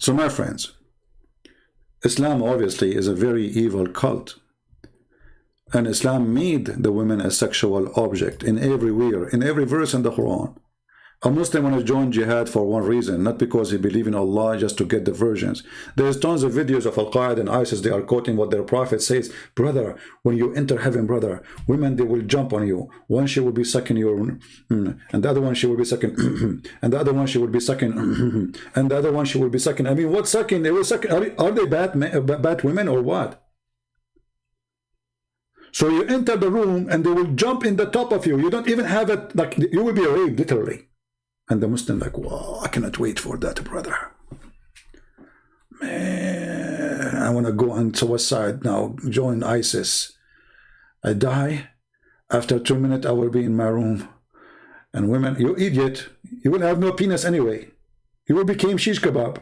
So my friends, Islam obviously is a very evil cult. And Islam made the women a sexual object in everywhere, in every verse in the Quran. A Muslim want to join jihad for one reason, not because he believes in Allah just to get the virgins. There's tons of videos of Al-Qaeda and ISIS, they are quoting what their prophet says. Brother, when you enter heaven, brother, women, they will jump on you. One, she will be sucking your, and the other one, she will be sucking, and the other one, she will be sucking, and the other one, she will be sucking. I mean, what sucking? They will suck. Are they bad women or what? So you enter the room and they will jump in the top of you. You don't even have it, like, you will be raped, literally. And the Muslim like, wow, I cannot wait for that, brother. Man, I want to go on suicide now, join ISIS. I die. After 2 minutes, I will be in my room. And women, you idiot, you will have no penis anyway. You will become shish kebab.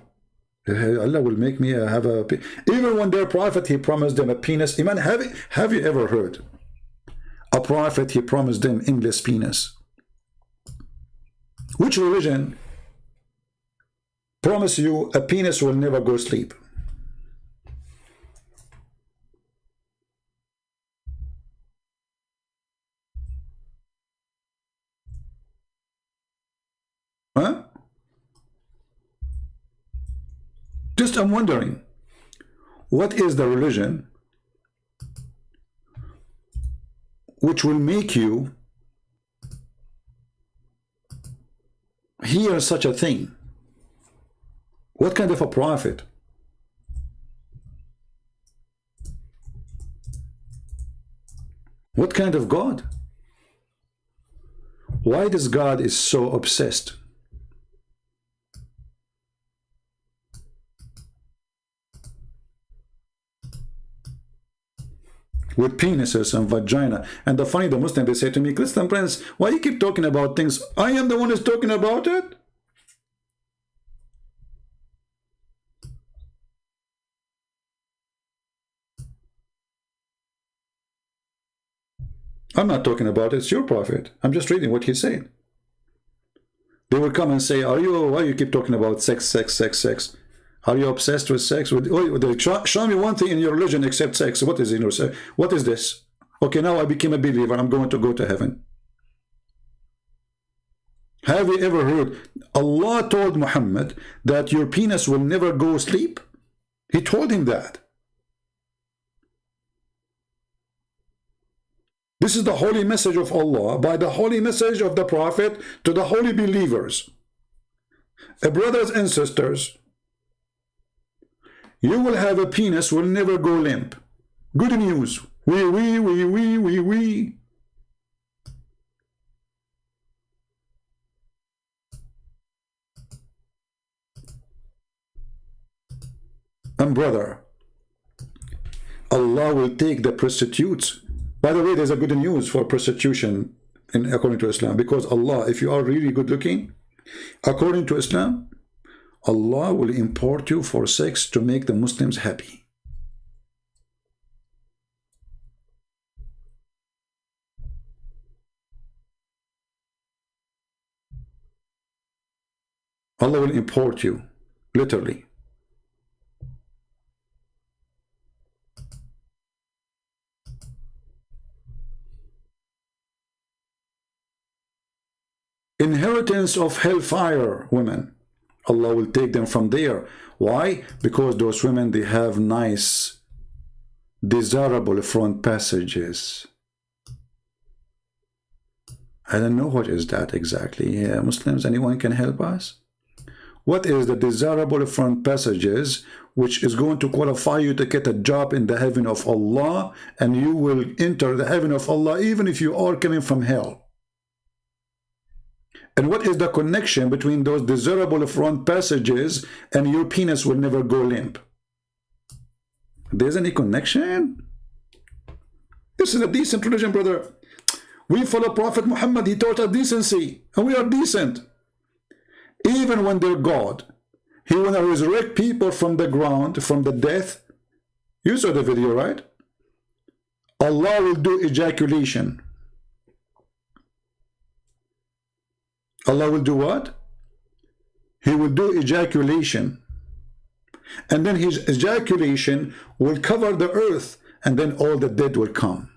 Allah will make me have a... Even when their prophet, he promised them a penis. Iman, have you ever heard? A prophet, he promised them endless penis. Which religion promise you a penis will never go sleep? Huh? Just I'm wondering, what is the religion which will make you hear such a thing? What kind of a prophet? What kind of God? Why this God is so obsessed? With penises and vagina. And the funny, the Muslim, they say to me, Christian Prince, why you keep talking about things? I am the one who's talking about it. I'm not talking about it. It's your prophet. I'm just reading what he said. They will come and say, why you keep talking about sex, sex, sex, sex? Are you obsessed with sex? Show me one thing in your religion except sex. What is in your sex? What is this? Okay, now I became a believer. I'm going to go to heaven. Have you ever heard Allah told Muhammad that your penis will never go sleep? He told him that. This is the holy message of Allah by the holy message of the Prophet to the holy believers. Brothers and sisters, you will have a penis will never go limp. Good news. We. And brother, Allah will take the prostitutes. By the way, there's a good news for prostitution according to Islam, because Allah, if you are really good looking, according to Islam, Allah will import you for sex to make the Muslims happy. Allah will import you, literally. Inheritance of hellfire women. Allah will take them from there. Why? Because those women, they have nice, desirable front passages. I don't know what is that exactly. Yeah, Muslims, anyone can help us? What is the desirable front passages which is going to qualify you to get a job in the heaven of Allah, and you will enter the heaven of Allah even if you are coming from hell? And what is the connection between those desirable front passages and your penis will never go limp? There's any connection? This is a decent religion, brother. We follow Prophet Muhammad. He taught us decency, and we are decent. Even when they're God, He will resurrect people from the ground, from the death. You saw the video, right? Allah will do ejaculation. Allah will do what? He will do ejaculation. And then his ejaculation will cover the earth, and then all the dead will come.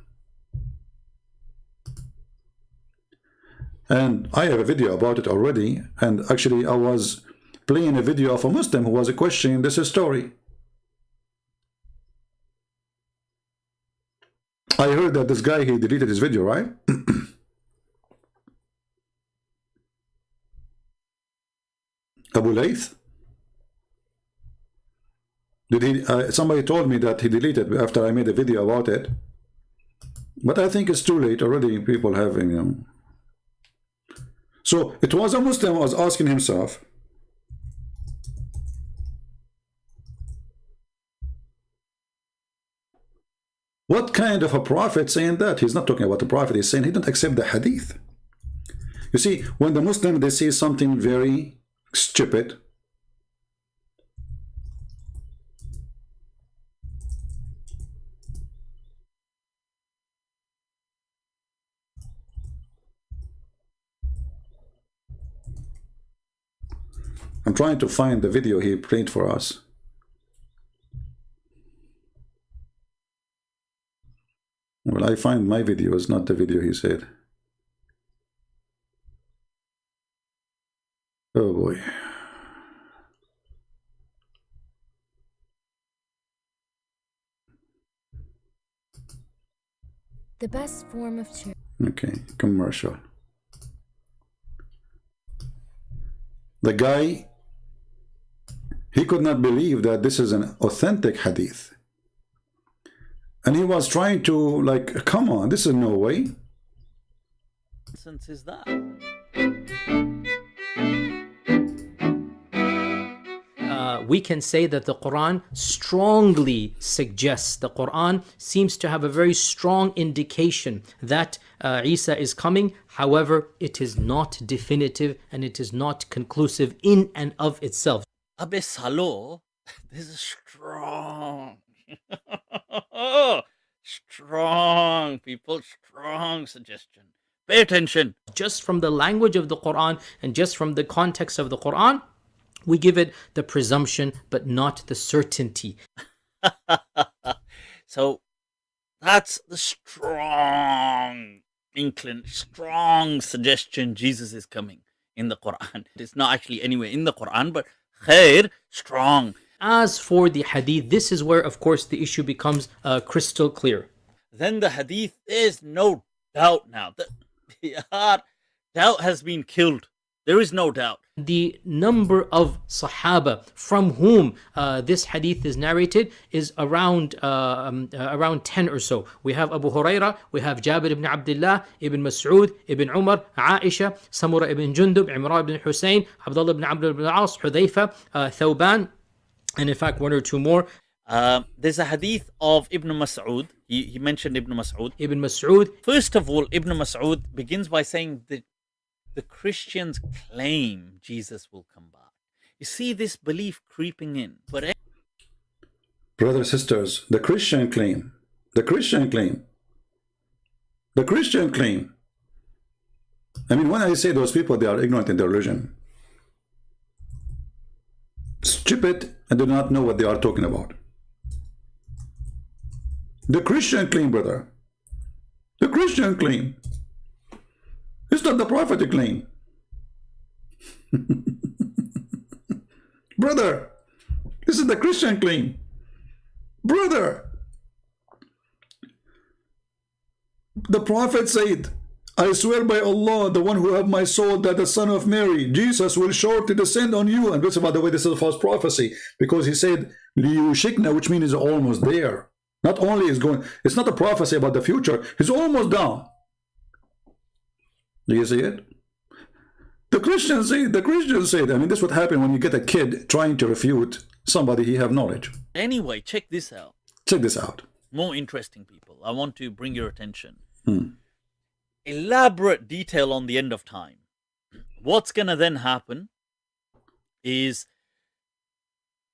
And I have a video about it already. And actually I was playing a video of a Muslim who was questioning this story. I heard that this guy, he deleted his video, right? Abu Layth? Did he? Somebody told me that he deleted after I made a video about it, but I think it's too late already. People have, you know. So it was a Muslim who was asking himself, What kind of a prophet saying that? He's not talking about the prophet. He's saying he don't accept the hadith. You see, when the Muslim, they see something very stupid, I'm trying to find the video he played for us. Well, I find my video is not the video he said. Oh boy. The best form of charity. Okay, commercial. The guy, he could not believe that this is an authentic hadith. And he was trying to, like, come on, this is no way. Nonsense is that? We can say that the Quran strongly suggests, the Quran seems to have a very strong indication that Isa is coming. However, it is not definitive and it is not conclusive in and of itself. Abe Salo, this is strong. Strong, people, strong suggestion. Pay attention. Just from the language of the Quran and just from the context of the Quran, we give it the presumption, but not the certainty. So that's the strong strong suggestion Jesus is coming in the Quran. It's not actually anywhere in the Quran, but khair, strong. As for the hadith, this is where, of course, the issue becomes crystal clear. Then the hadith, there's no doubt now. Doubt has been killed. There is no doubt. The number of Sahaba from whom this hadith is narrated is around 10 or so. We have Abu Huraira, we have Jabir ibn Abdullah, Ibn Mas'ud, Ibn Umar, Aisha, Samura ibn Jundub, Imran ibn Hussein, Abdullah ibn Amr ibn al-As, Hudayfa, Thawban, and in fact one or two more. There's a hadith of Ibn Mas'ud. He mentioned Ibn Mas'ud. Ibn Mas'ud. First of all, Ibn Mas'ud begins by saying that the Christians claim Jesus will come back. You see this belief creeping in. But brothers, sisters, the Christian claim. The Christian claim. The Christian claim. I mean, when I say those people, they are ignorant in their religion. Stupid and do not know what they are talking about. The Christian claim, brother. The Christian claim. It's not the prophetic claim. Brother, this is the Christian claim. Brother, the prophet said, I swear by Allah, the one who have my soul, that the son of Mary, Jesus, will shortly descend on you. And by the way, this is a false prophecy, because he said, liyushikna, which means almost there. Not only is going, it's not a prophecy about the future, he's almost down. Do you see it? The Christians say, I mean, this would happen when you get a kid trying to refute somebody he have knowledge. anyway, check this out. Check this out. More interesting, people. I want to bring your attention. Elaborate detail on the end of time. What's going to then happen is,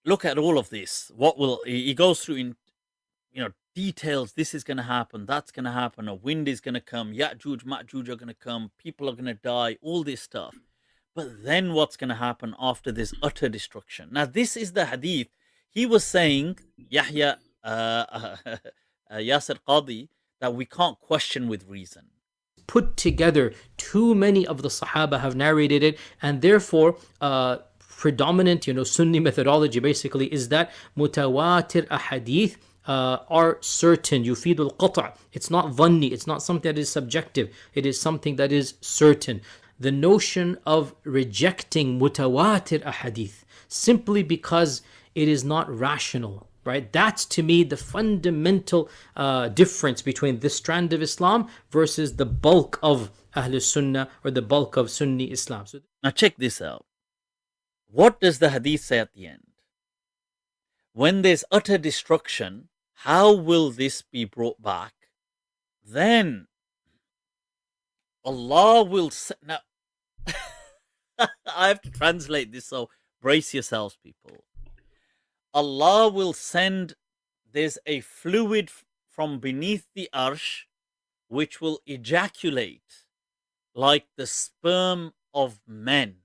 look at all of this. What will, he goes through in, details. This is going to happen. That's going to happen. A wind is going to come. Ya'juj, Ma'juj are going to come. People are going to die. All this stuff. But then what's going to happen after this utter destruction? Now, this is the hadith. He was saying, Yahya Yasir Qadi, that we can't question with reason. Put together, too many of the Sahaba have narrated it, and therefore predominant Sunni methodology basically is that mutawatir ahadith are certain. Yufidul qata'. It's not dhanni, it's not something that is subjective, it is something that is certain. The notion of rejecting mutawatir ahadith simply because it is not rational, right? That's to me the fundamental difference between this strand of Islam versus the bulk of Ahl Sunnah or the bulk of Sunni Islam. So, now check this out. What does the hadith say at the end? When there's utter destruction, how will this be brought back? Then Allah will now I have to translate this, so brace yourselves, people. Allah will send, there's a fluid from beneath the arsh which will ejaculate like the sperm of men.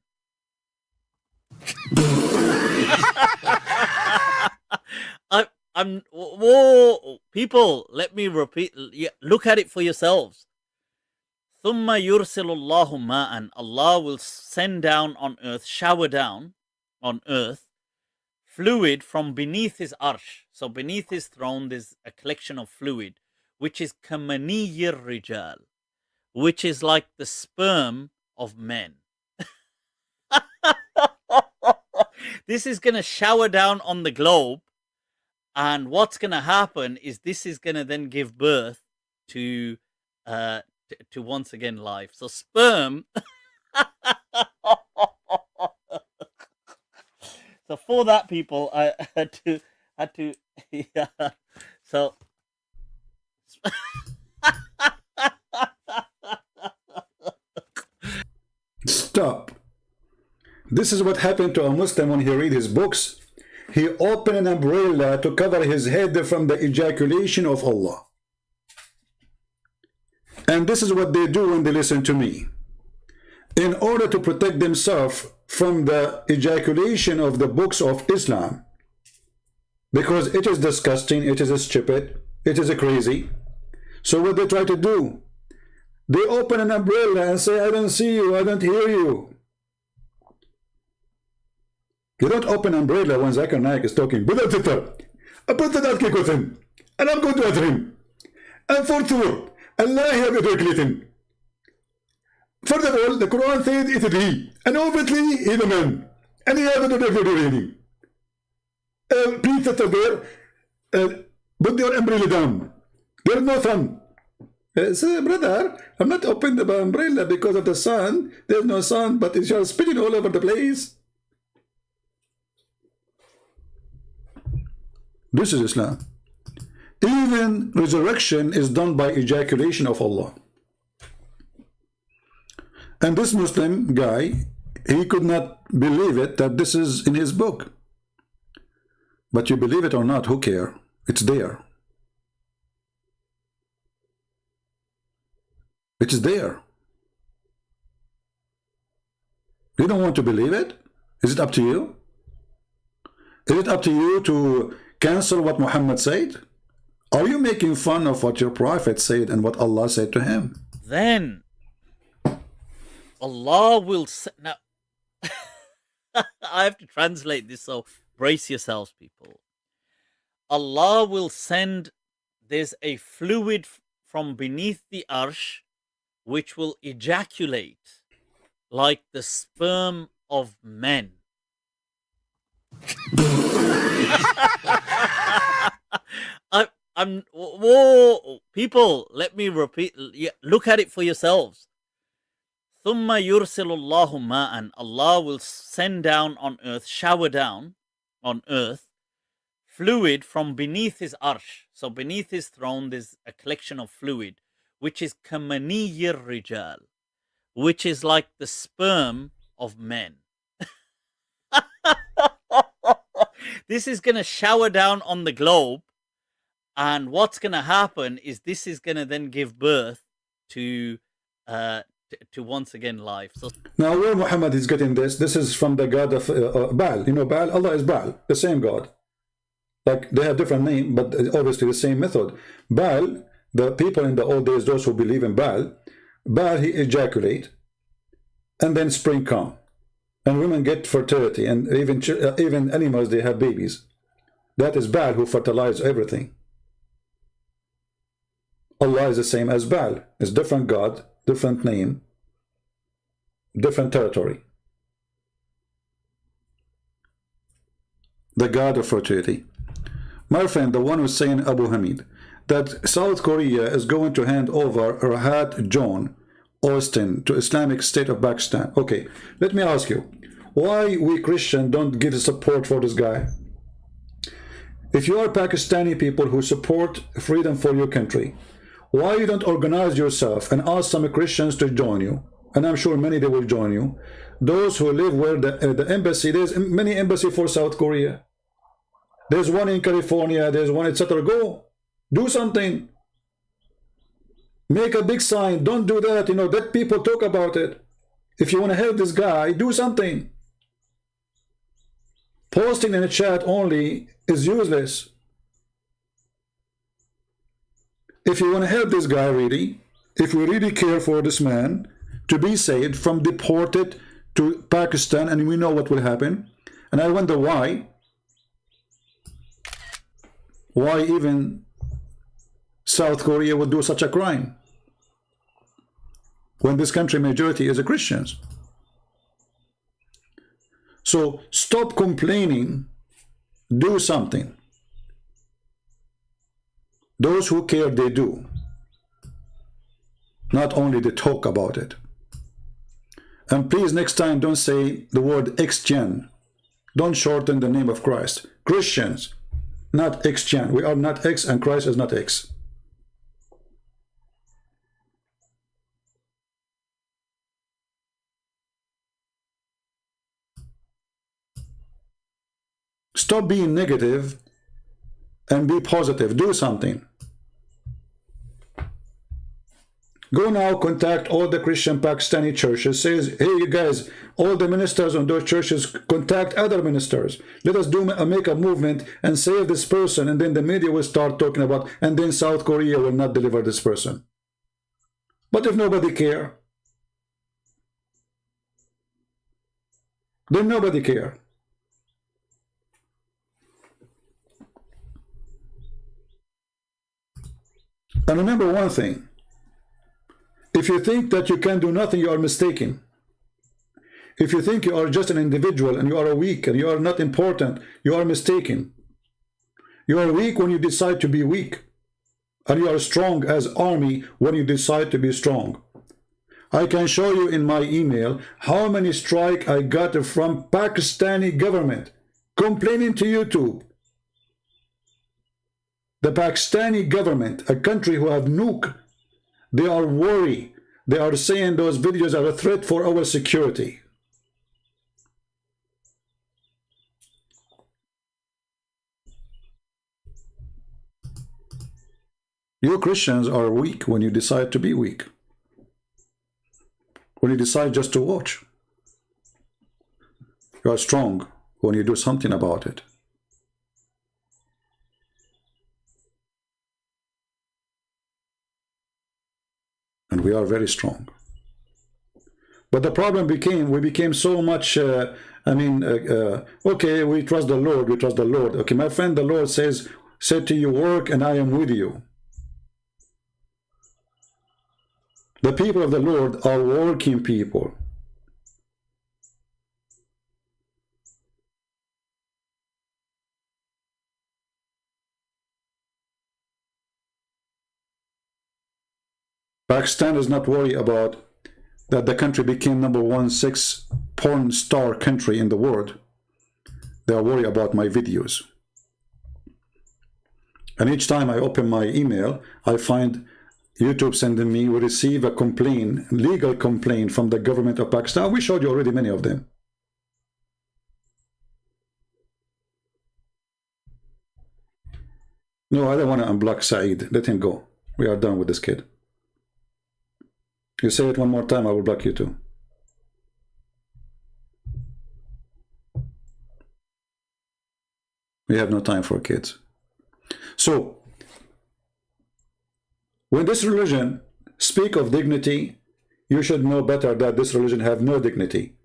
Whoa, people, let me repeat. Look at it for yourselves. ثُمَّ يُرْسِلُ اللَّهُ مَاءً. Allah will send down on earth, shower down on earth, fluid from beneath his arsh. So beneath his throne, there's a collection of fluid, which is كَمَنِيِّ الرِّجَالِ, which is like the sperm of men. This is going to shower down on the globe, and what's going to happen is this is going to then give birth to once again life. So sperm. So for that, people, I had to yeah. So stop. This is what happened to a Muslim when he read his books. He opened an umbrella to cover his head from the ejaculation of Allah. And this is what they do when they listen to me. In order to protect themselves from the ejaculation of the books of Islam, because it is disgusting, it is stupid, it is crazy. So what they try to do, they open an umbrella and say, I don't see you, I don't hear you. You don't open an umbrella when Zakir Naik is talking. I put that cake with him, and I'm going to utter him. And fourth, Allah have ejaculating. First of all, the Quran said it is he, and obviously he is a man, and he has a ejaculating. Please sit there, put your umbrella down. There is no sun. Say, brother, I'm not opening the umbrella because of the sun. There's no sun, but it's just spitting all over the place. This is Islam. Even resurrection is done by ejaculation of Allah. And this Muslim guy, he could not believe it that this is in his book. But you believe it or not, who cares? It's there. It's there. You don't want to believe it? Is it up to you? Is it up to you to cancel what Muhammad said? Are you making fun of what your prophet said and what Allah said to him? Then Allah will now I have to translate this, so brace yourselves, people. Allah will send, there's a fluid from beneath the arsh which will ejaculate like the sperm of men. Whoa, people, let me repeat. Look at it for yourselves. ثُمَّ يُرْسِلُ اللَّهُ مَاءً. Allah will send down on earth, shower down on earth, fluid from beneath his arsh. So beneath his throne, there's a collection of fluid, which is كَمَنِيِّ الرِّجَالِ, which is like the sperm of men. This is going to shower down on the globe, and what's going to happen is this is going to then give birth to once again life. So now where Muhammad is getting this, this is from the god of Baal. You know Baal? Allah is Baal, the same god. Like they have different name, but obviously the same method. Baal, the people in the old days, those who believe in Baal, he ejaculate, and then spring come. And women get fertility, and even animals, they have babies. That is Baal who fertilizes everything. Allah is the same as Baal. It's different God, different name, different territory. The God of fertility. My friend, the one who's saying, Abu Hamid, that South Korea is going to hand over Rahat John Austin to Islamic State of Pakistan. Okay, let me ask you, why we Christians don't give support for this guy? If you are Pakistani people who support freedom for your country, why you don't organize yourself and ask some Christians to join you? And I'm sure many they will join you. Those who live where the embassy, there's many embassy for South Korea. There's one in California, there's one, etc. Go, do something. Make a big sign. Don't do that. You know, let people talk about it. If you want to help this guy, do something. Posting in a chat only is useless. If you want to help this guy really, if we really care for this man to be saved from deported to Pakistan, and we know what will happen, and I wonder why even South Korea would do such a crime when this country majority is a Christians. So stop complaining, do something. Those who care, they do. Not only they talk about it. And please next time don't say the word X-Gen. Don't shorten the name of Christ. Christians, not X-Gen. We are not X and Christ is not X. Stop being negative and be positive. Do something. Go now, contact all the Christian Pakistani churches. Says, hey, you guys, all the ministers on those churches, contact other ministers. Let us make a movement and save this person. And then the media will start talking about, and then South Korea will not deliver this person. But if nobody care, then nobody care. And remember one thing. If you think that you can do nothing, you are mistaken. If you think you are just an individual and you are weak and you are not important, you are mistaken. You are weak when you decide to be weak. And you are strong as army when you decide to be strong. I can show you in my email how many strikes I got from Pakistani government complaining to YouTube. The Pakistani government, a country who have nuke, they are worried. They are saying those videos are a threat for our security. You Christians are weak when you decide to be weak. When you decide just to watch. You are strong when you do something about it. And we are very strong. But the problem became, we became so much, okay, we trust the Lord, we trust the Lord. Okay, my friend, the Lord said to you, work and I am with you. The people of the Lord are working people. Pakistan is not worried about that the country became #1 6 porn star country in the world. They are worried about my videos. And each time I open my email, I find YouTube sending me, we receive a complaint, legal complaint from the government of Pakistan. We showed you already many of them. No, I don't want to unblock Saeed. Let him go. We are done with this kid. You say it one more time, I will block you too. We have no time for kids. So, when this religion speak of dignity, you should know better that this religion have no dignity.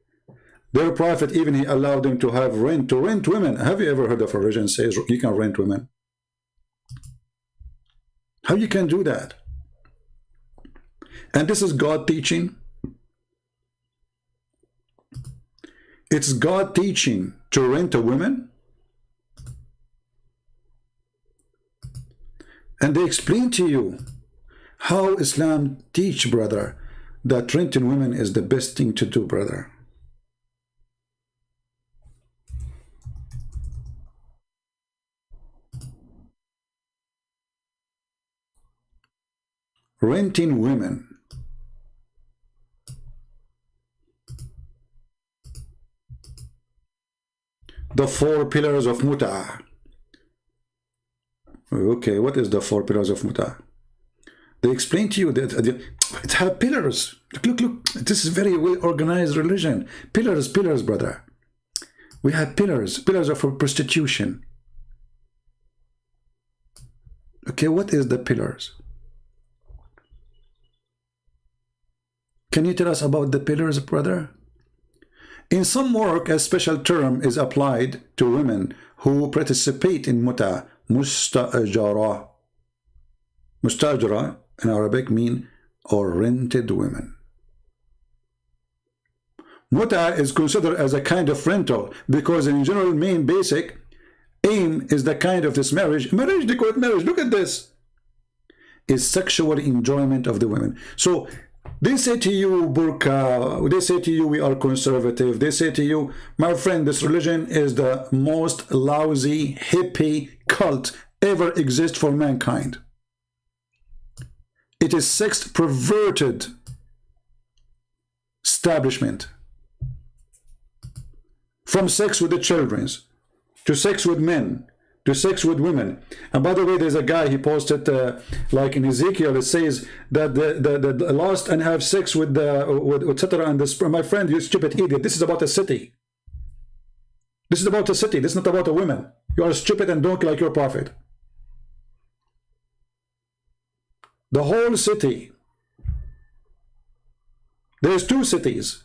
Their prophet, even he allowed them to have rent, to rent women. Have you ever heard of a religion says you can rent women? How you can do that? And this is God teaching. It's God teaching to rent a woman. And they explain to you how Islam teach, brother, that renting women is the best thing to do, brother. renting women. The 4 pillars of mut'ah. Okay, what is the 4 pillars of mut'ah? They explain to you that it has pillars. Look, this is very well organized religion. Pillars, brother. We have pillars of prostitution. Okay, what is the pillars? Can you tell us about the pillars, brother? In some work, a special term is applied to women who participate in mut'ah, mustajara. Mustajara in Arabic mean or rented women. Mut'ah is considered as a kind of rental because in general main basic aim is the kind of this marriage, they call it marriage, look at this, is sexual enjoyment of the women. So they say to you, burqa, they say to you, we are conservative, they say to you, my friend, this religion is the most lousy hippie cult ever exist for mankind. It is sex perverted establishment. From sex with the children, to sex with men, to sex with women. And by the way, there's a guy, he posted like in Ezekiel, it says that the lost and have sex with etc. And the, my friend, you stupid idiot, this is about a city. This is about a city, this is not about a woman. You are stupid and don't like your prophet. The whole city. There's 2 cities.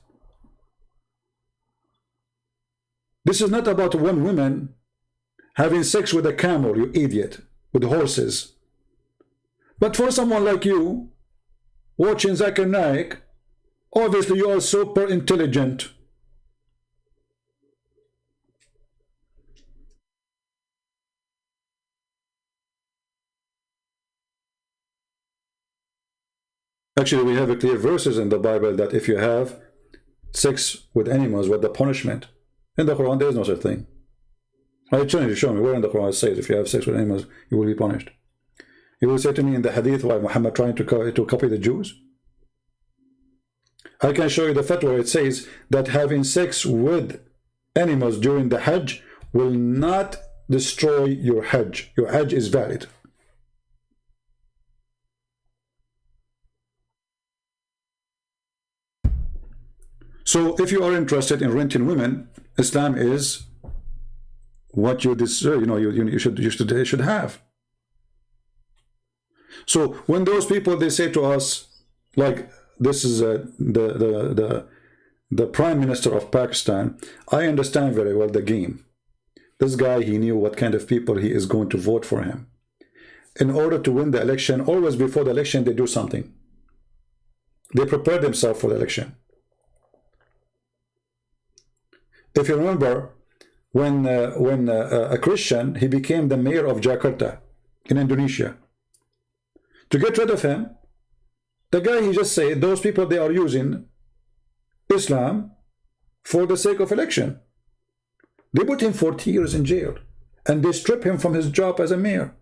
This is not about one woman having sex with a camel, you idiot, with horses. But for someone like you, watching Zakir Naik, obviously you are super intelligent. Actually, we have a clear verses in the Bible that if you have sex with animals, what the punishment? In the Quran, there is no such thing. I challenge you, show me where in the Quran it says if you have sex with animals, you will be punished. You will say to me in the hadith why Muhammad trying to copy the Jews. I can show you the fatwa where it says that having sex with animals during the Hajj will not destroy your Hajj. Your Hajj is valid. So if you are interested in renting women, Islam is what you deserve, you should have. So when those people, they say to us, like this is the Prime Minister of Pakistan, I understand very well the game. This guy, he knew what kind of people he is going to vote for him. In order to win the election, always before the election, they do something. They prepare themselves for the election. If you remember, when a Christian, he became the mayor of Jakarta in Indonesia. To get rid of him, the guy, he just said, those people, they are using Islam for the sake of election. They put him 40 years in jail, and they strip him from his job as a mayor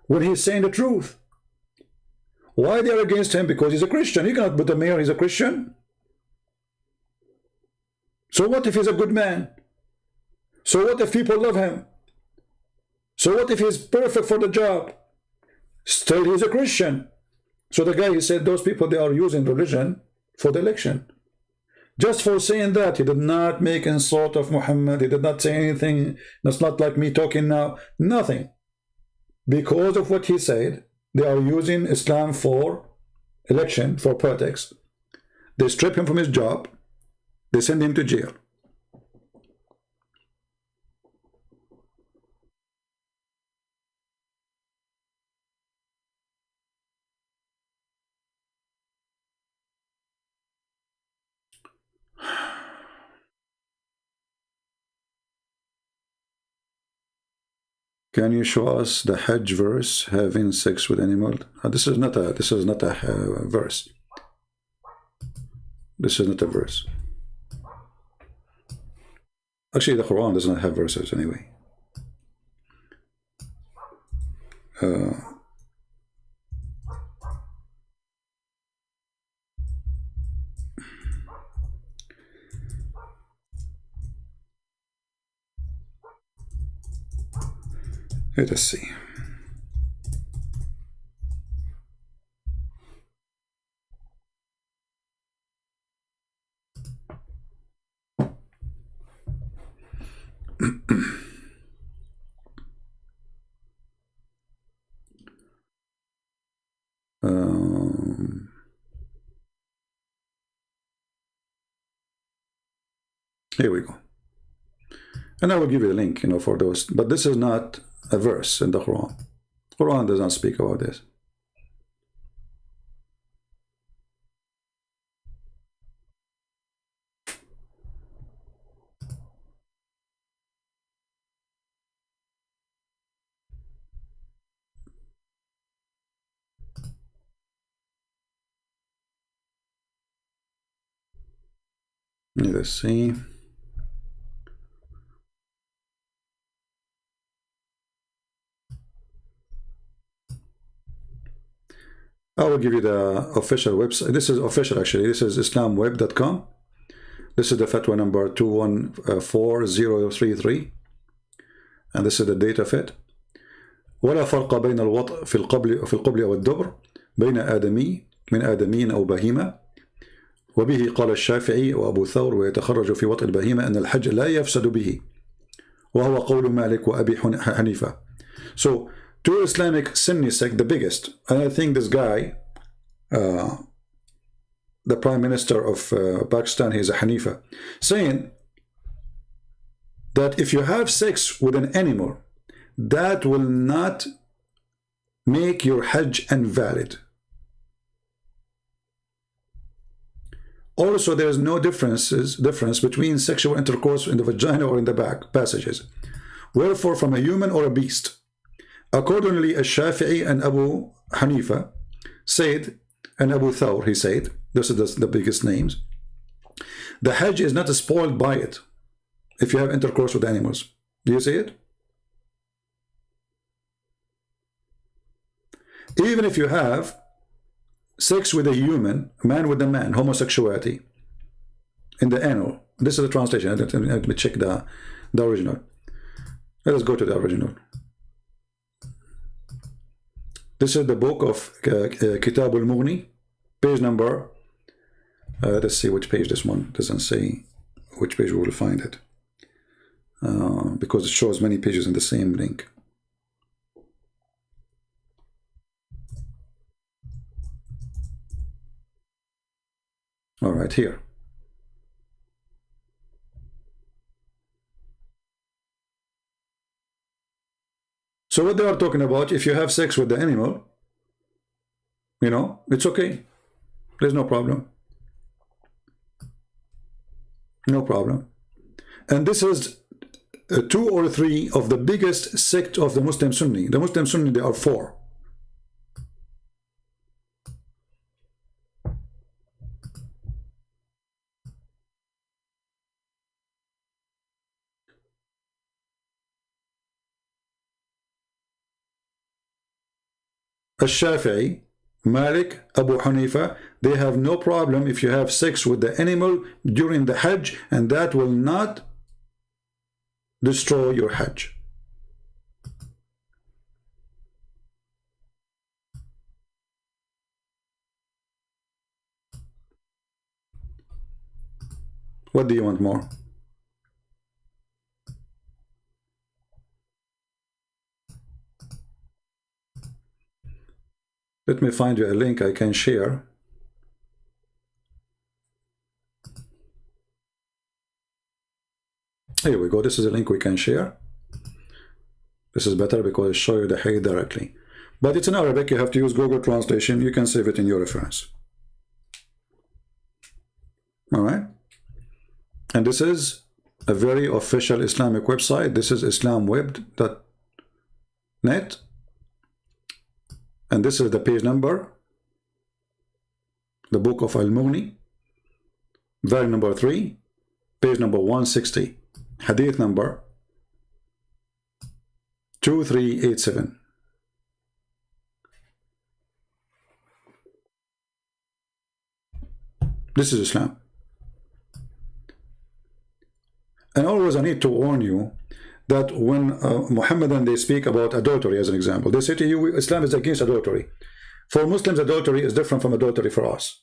when he's saying the truth. Why they are against him? Because he's a Christian. You cannot put a mayor, he's a Christian. So what if he's a good man? So what if people love him? So what if he's perfect for the job? Still he's a Christian. So the guy, he said those people, they are using religion for the election. Just for saying that, he did not make insult of Muhammad, he did not say anything that's not like me talking now, nothing. Because of what he said, they are using Islam for election, for politics. They strip him from his job, they send him to jail. Can you show us the Hajj verse, having sex with animal? This is not a verse. This is not a verse. Actually, the Quran does not have verses anyway. Let us see. Here we go. And I will give you the link, you know, for those. But this is not a verse in the Quran. Quran does not speak about this. Let's see. I will give you the official website. This is official actually. This is islamweb.com. This is the fatwa number 214033. And this is the date of it. ولا فرق بين الوطء في القبل والدبر بين آدمي من آدمين أو بهيمة وبه قال الشافعي وأبو ثور ويتخرج في وطء البهيمة أن الحج لا يفسد به وهو قول مالك وأبي حنيفة. So two Islamic Sunni sect, the biggest, and I think this guy, the Prime Minister of Pakistan, he is a Hanifa, saying that if you have sex with an animal, that will not make your Hajj invalid. Also, there is no difference between sexual intercourse in the vagina or in the back passages. Wherefore, from a human or a beast. Accordingly, Shafi'i and Abu Hanifa said, and Abu Thawr, he said, this is the biggest names, the Hajj is not spoiled by it if you have intercourse with animals. Do you see it? Even if you have sex with a human, man with a man, homosexuality, in the anal. This is the translation. Let me check the original. Let us go to the original. This is the book of Kitab al-Mughni, page number, let's see which page this one, doesn't say which page we will find it, because it shows many pages in the same link. All right, here. So what they are talking about, if you have sex with the animal, you know, it's okay. There's no problem. No problem. And this is two or three of the biggest sect of the Muslim Sunni. The Muslim Sunni, there are four. Al-Shafi'i, Malik, Abu Hanifa, they have no problem if you have sex with the animal during the Hajj, and that will not destroy your Hajj. What do you want more? Let me find you a link I can share. Here we go. This is a link we can share. This is better because it shows you the hadith directly. But it's in Arabic. You have to use Google Translation. You can save it in your reference. All right. And this is a very official Islamic website. This is islamweb.net. And this is the page number, the book of Al-Mughni, volume number 3, page number 160, hadith number 2387. This is Islam. And always I need to warn you that when Muhammad and they speak about adultery as an example, they say to you, Islam is against adultery. For Muslims, adultery is different from adultery for us.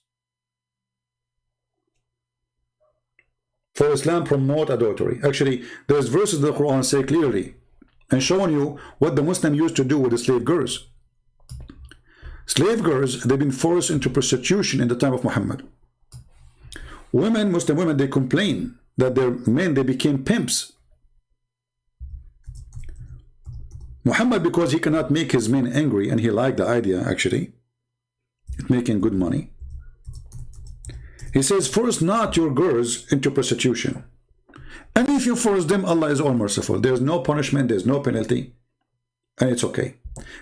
For Islam, promote adultery. Actually, there's verses in the Quran say clearly and showing you what the Muslim used to do with the slave girls. Slave girls, they've been forced into prostitution in the time of Muhammad. Women, Muslim women, they complain that their men, they became pimps. Muhammad, because he cannot make his men angry, and he liked the idea actually, making good money, he says, force not your girls into prostitution. And if you force them, Allah is all merciful. There's no punishment, there's no penalty, and it's okay.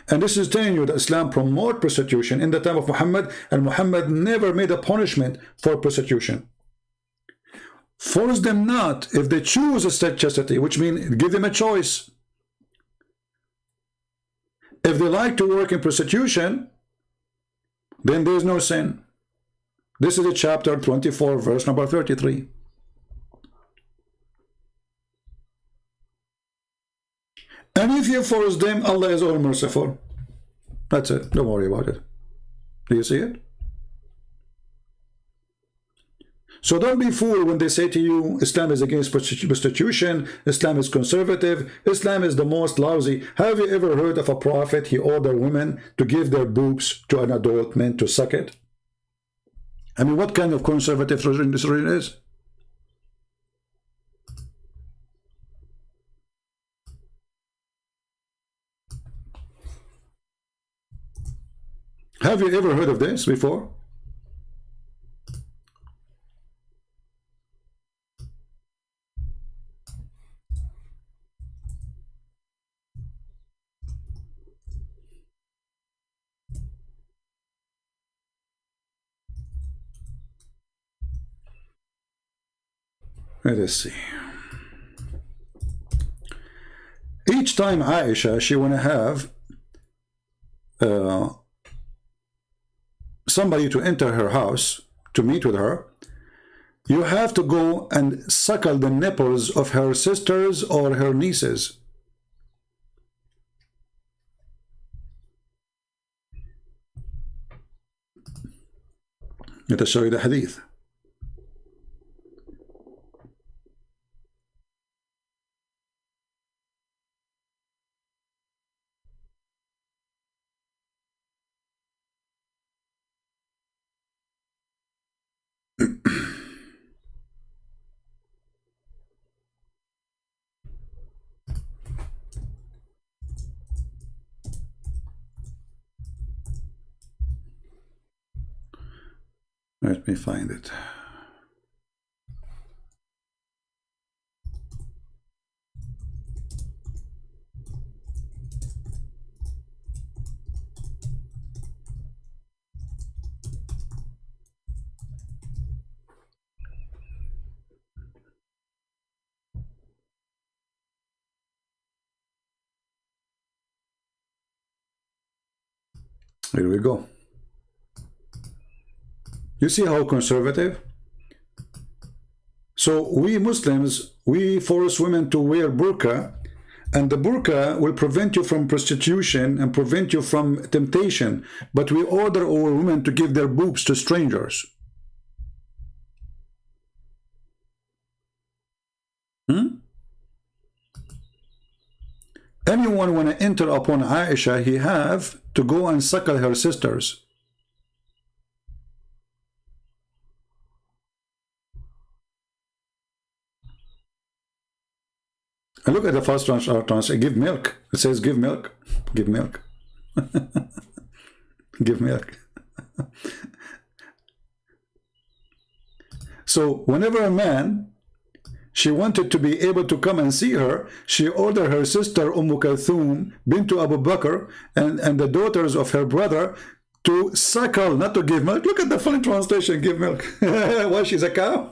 And this is telling you that Islam promote prostitution in the time of Muhammad, and Muhammad never made a punishment for prostitution. Force them not if they choose a chastity, which means give them a choice. If they like to work in prostitution, then there is no sin. This is a chapter 24, verse number 33. And if you force them, Allah is all merciful. That's it. Don't worry about it. Do you see it? So don't be fooled when they say to you, Islam is against prostitution, Islam is conservative, Islam is the most lousy. Have you ever heard of a prophet, he ordered women to give their boobs to an adult man to suck it? I mean, what kind of conservative religion this really is? Have you ever heard of this before? Let us see. Each time Aisha, she want to have somebody to enter her house to meet with her, you have to go and suckle the nipples of her sisters or her nieces. Let us show you the hadith. Let me find it. Here we go. You see how conservative? So we Muslims, we force women to wear burqa, and the burqa will prevent you from prostitution and prevent you from temptation, but we order our women to give their boobs to strangers. Anyone want to enter upon Aisha, he have to go and suckle her sisters. And look at the first translation, give milk. It says give milk, give milk. Give milk. So whenever a man, she wanted to be able to come and see her, she ordered her sister Kulthum bint Abu Bakr and the daughters of her brother to suckle, not to give milk. Look at the funny translation, give milk. Why, she's a cow?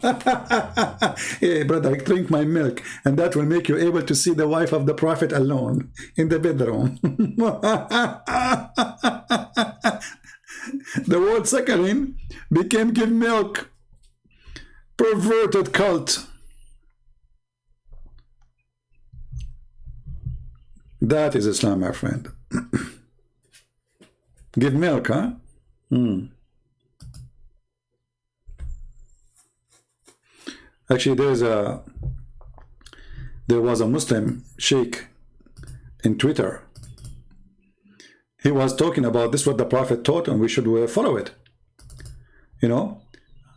Hey, brother, drink my milk, and that will make you able to see the wife of the Prophet alone in the bedroom. The word suckling became give milk. Perverted cult. That is Islam, my friend. Give milk, huh? Actually, there was a Muslim sheikh in Twitter. He was talking about this, what the Prophet taught, and we should follow it. You know,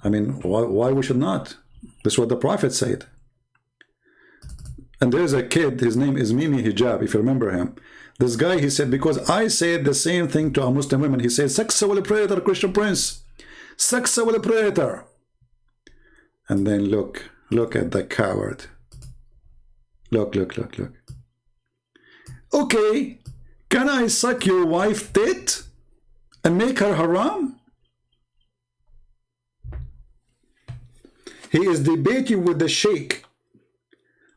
I mean, why we should not? This is what the Prophet said. And there's a kid, his name is Mimi Hijab, if you remember him. This guy, he said, because I said the same thing to a Muslim woman. He said, sexual predator, Christian Prince. Sexual predator. And then look at the coward. Look. Okay, can I suck your wife tit and make her haram? He is debating with the sheikh.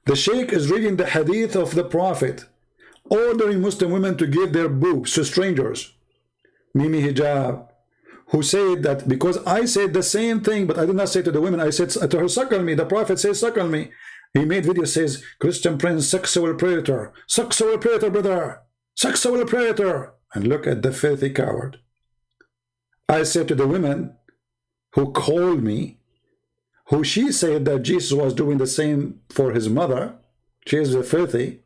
The sheikh is reading the hadith of the Prophet, ordering Muslim women to give their boobs to strangers. Mimi Hijab, who said that because I said the same thing, but I did not say to the women, I said to her, suckle me. The Prophet says, suckle me. He made video, says, Christian Prince, sexual predator, brother, sexual predator. And look at the filthy coward. I said to the women who called me, who she said that Jesus was doing the same for his mother, she is filthy.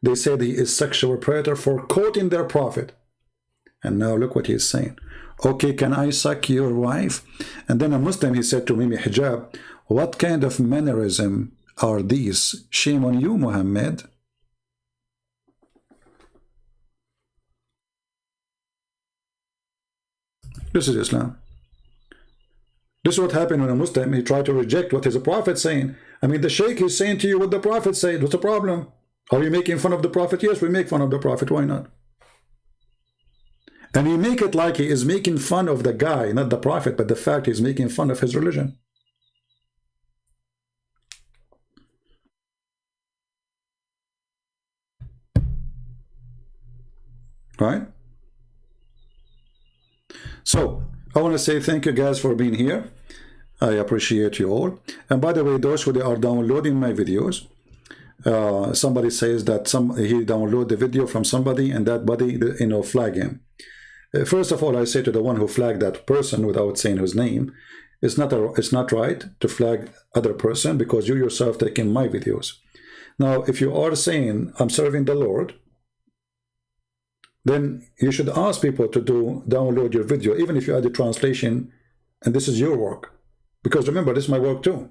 They said he is sexual predator for quoting their prophet. And now look what he's saying. Okay, can I suck your wife? And then a Muslim, he said to Mimi Hijab, what kind of mannerism are these? Shame on you, Muhammad. This is Islam. This is what happened when a Muslim, he tried to reject what his prophet saying. I mean, the sheikh is saying to you what the prophet said. What's the problem? Are you making fun of the prophet? Yes, we make fun of the prophet. Why not? And he make it like he is making fun of the guy, not the prophet, but the fact he's making fun of his religion. Right? So, I want to say thank you guys for being here. I appreciate you all. And by the way, those who are downloading my videos, somebody says that he downloaded the video from somebody and that buddy, you know, flag him. First of all, I say to the one who flagged that person without saying his name, it's not right to flag other person because you yourself taking my videos. Now, if you are saying I'm serving the Lord, then you should ask people to download your video, even if you add the translation, and this is your work. Because remember, this is my work too.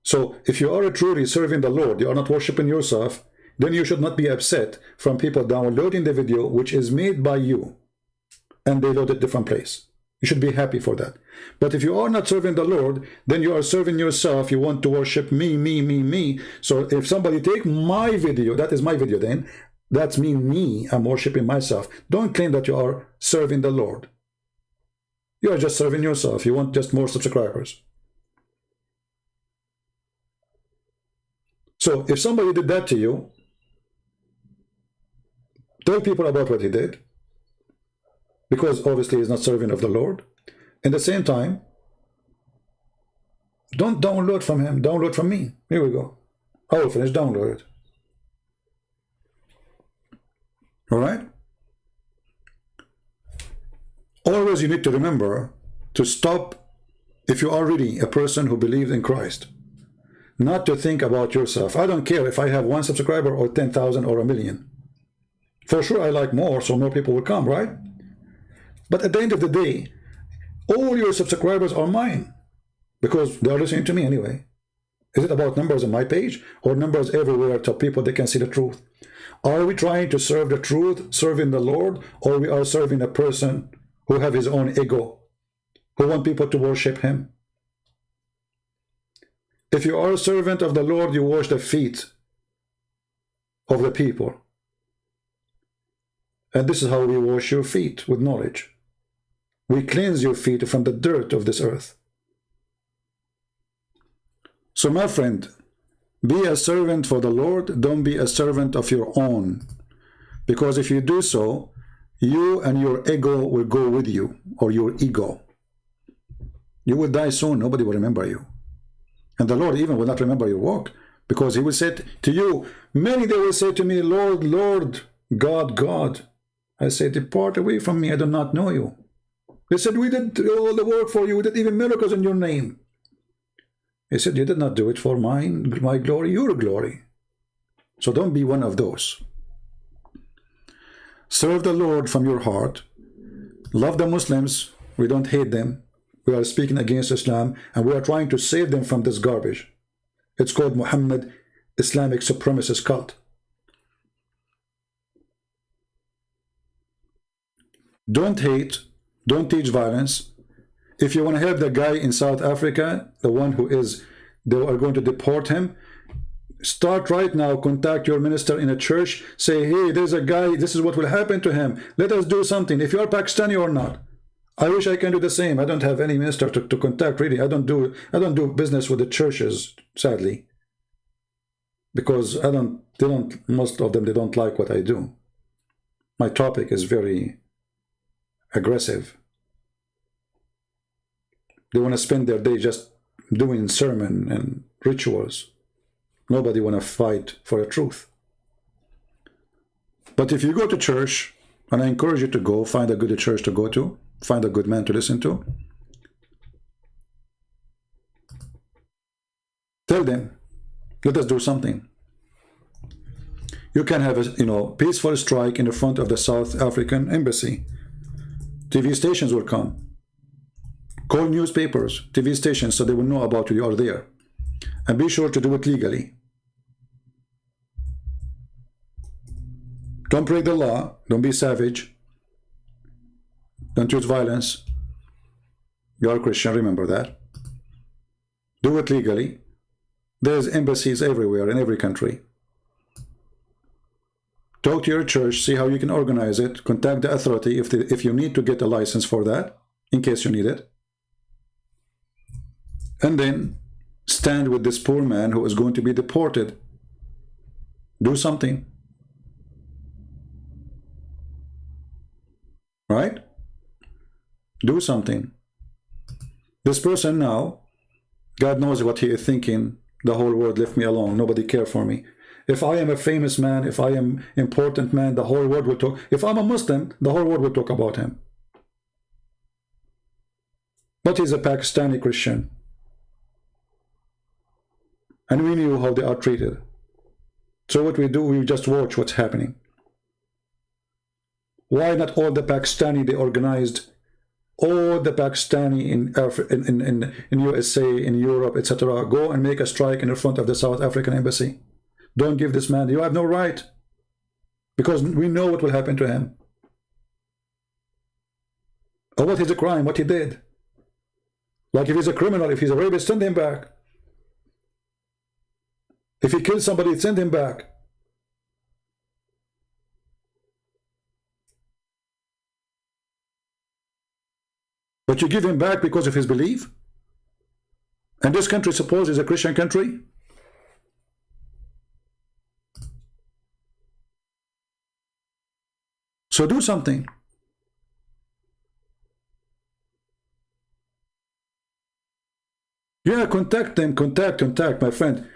So if you are truly serving the Lord, you are not worshiping yourself, then you should not be upset from people downloading the video which is made by you and they load it different place. You should be happy for that. But if you are not serving the Lord, then you are serving yourself. You want to worship me. So if somebody take my video, that is my video then, that's me, I'm worshiping myself. Don't claim that you are serving the Lord. You are just serving yourself. You want just more subscribers. So if somebody did that to you, tell people about what he did, because obviously he's not serving of the Lord. At the same time, don't download from him, download from me. Here we go. I will finish, download it. All right? Always you need to remember to stop, if you are really a person who believes in Christ, not to think about yourself. I don't care if I have 1 subscriber or 10,000 or 1,000,000. For sure I like more, so more people will come, right? But at the end of the day, all your subscribers are mine because they are listening to me anyway. Is it about numbers on my page or numbers everywhere to people that can see the truth? Are we trying to serve the truth, serving the Lord, or we are serving a person who have his own ego, who want people to worship him? If you are a servant of the Lord, you wash the feet of the people. And this is how we wash your feet, with knowledge. We cleanse your feet from the dirt of this earth. So my friend, be a servant for the Lord, don't be a servant of your own. Because if you do so, you and your ego will go with you, or your ego. You will die soon, nobody will remember you. And the Lord even will not remember your work, Because he will say to you, many they will say to me, Lord, Lord, God, God. I say, depart away from me, I do not know you. They said, we did all the work for you, we did even miracles in your name. He said, you did not do it for my glory, your glory. So don't be one of those. Serve the Lord from your heart. Love the Muslims. We don't hate them. We are speaking against Islam, and we are trying to save them from this garbage. It's called Muhammad, Islamic supremacist cult. Don't hate. Don't teach violence. If you want to help the guy in South Africa, the one who is, they are going to deport him, start right now, contact your minister in a church, say, hey, there's a guy, this is what will happen to him. Let us do something, if you are Pakistani or not. I wish I can do the same. I don't have any minister to contact, really. I don't do business with the churches, sadly. Because most of them, they don't like what I do. My topic is very aggressive. They want to spend their day just doing sermon and rituals. Nobody want to fight for the truth. But if you go to church, and I encourage you to go, find a good church to go to, find a good man to listen to, tell them, let us do something. You can have a peaceful strike in the front of the South African embassy. TV stations will come. Call newspapers, TV stations, so they will know about you are there. And be sure to do it legally. Don't break the law. Don't be savage. Don't use violence. You are a Christian, remember that. Do it legally. There's embassies everywhere in every country. Talk to your church, see how you can organize it. Contact the authority if you need to get a license for that, in case you need it. And then stand with this poor man who is going to be deported. Do something. Right? Do something. This person now, God knows what he is thinking. The whole world left me alone. Nobody cared for me. If I am a famous man, if I am important man, the whole world will talk. If I'm a Muslim, the whole world will talk about him. But he's a Pakistani Christian. And we knew how they are treated. So what we do, we just watch what's happening. Why not all the Pakistani, they organized, all the Pakistani in USA, in Europe, etc., go and make a strike in the front of the South African embassy. Don't give this man, you have no right. Because we know what will happen to him. Or what is a crime, what he did. Like if he's a criminal, if he's a rapist, send him back. If he kills somebody, send him back. But you give him back because of his belief? And this country, suppose, is a Christian country? So do something. Yeah, contact them, contact, my friend.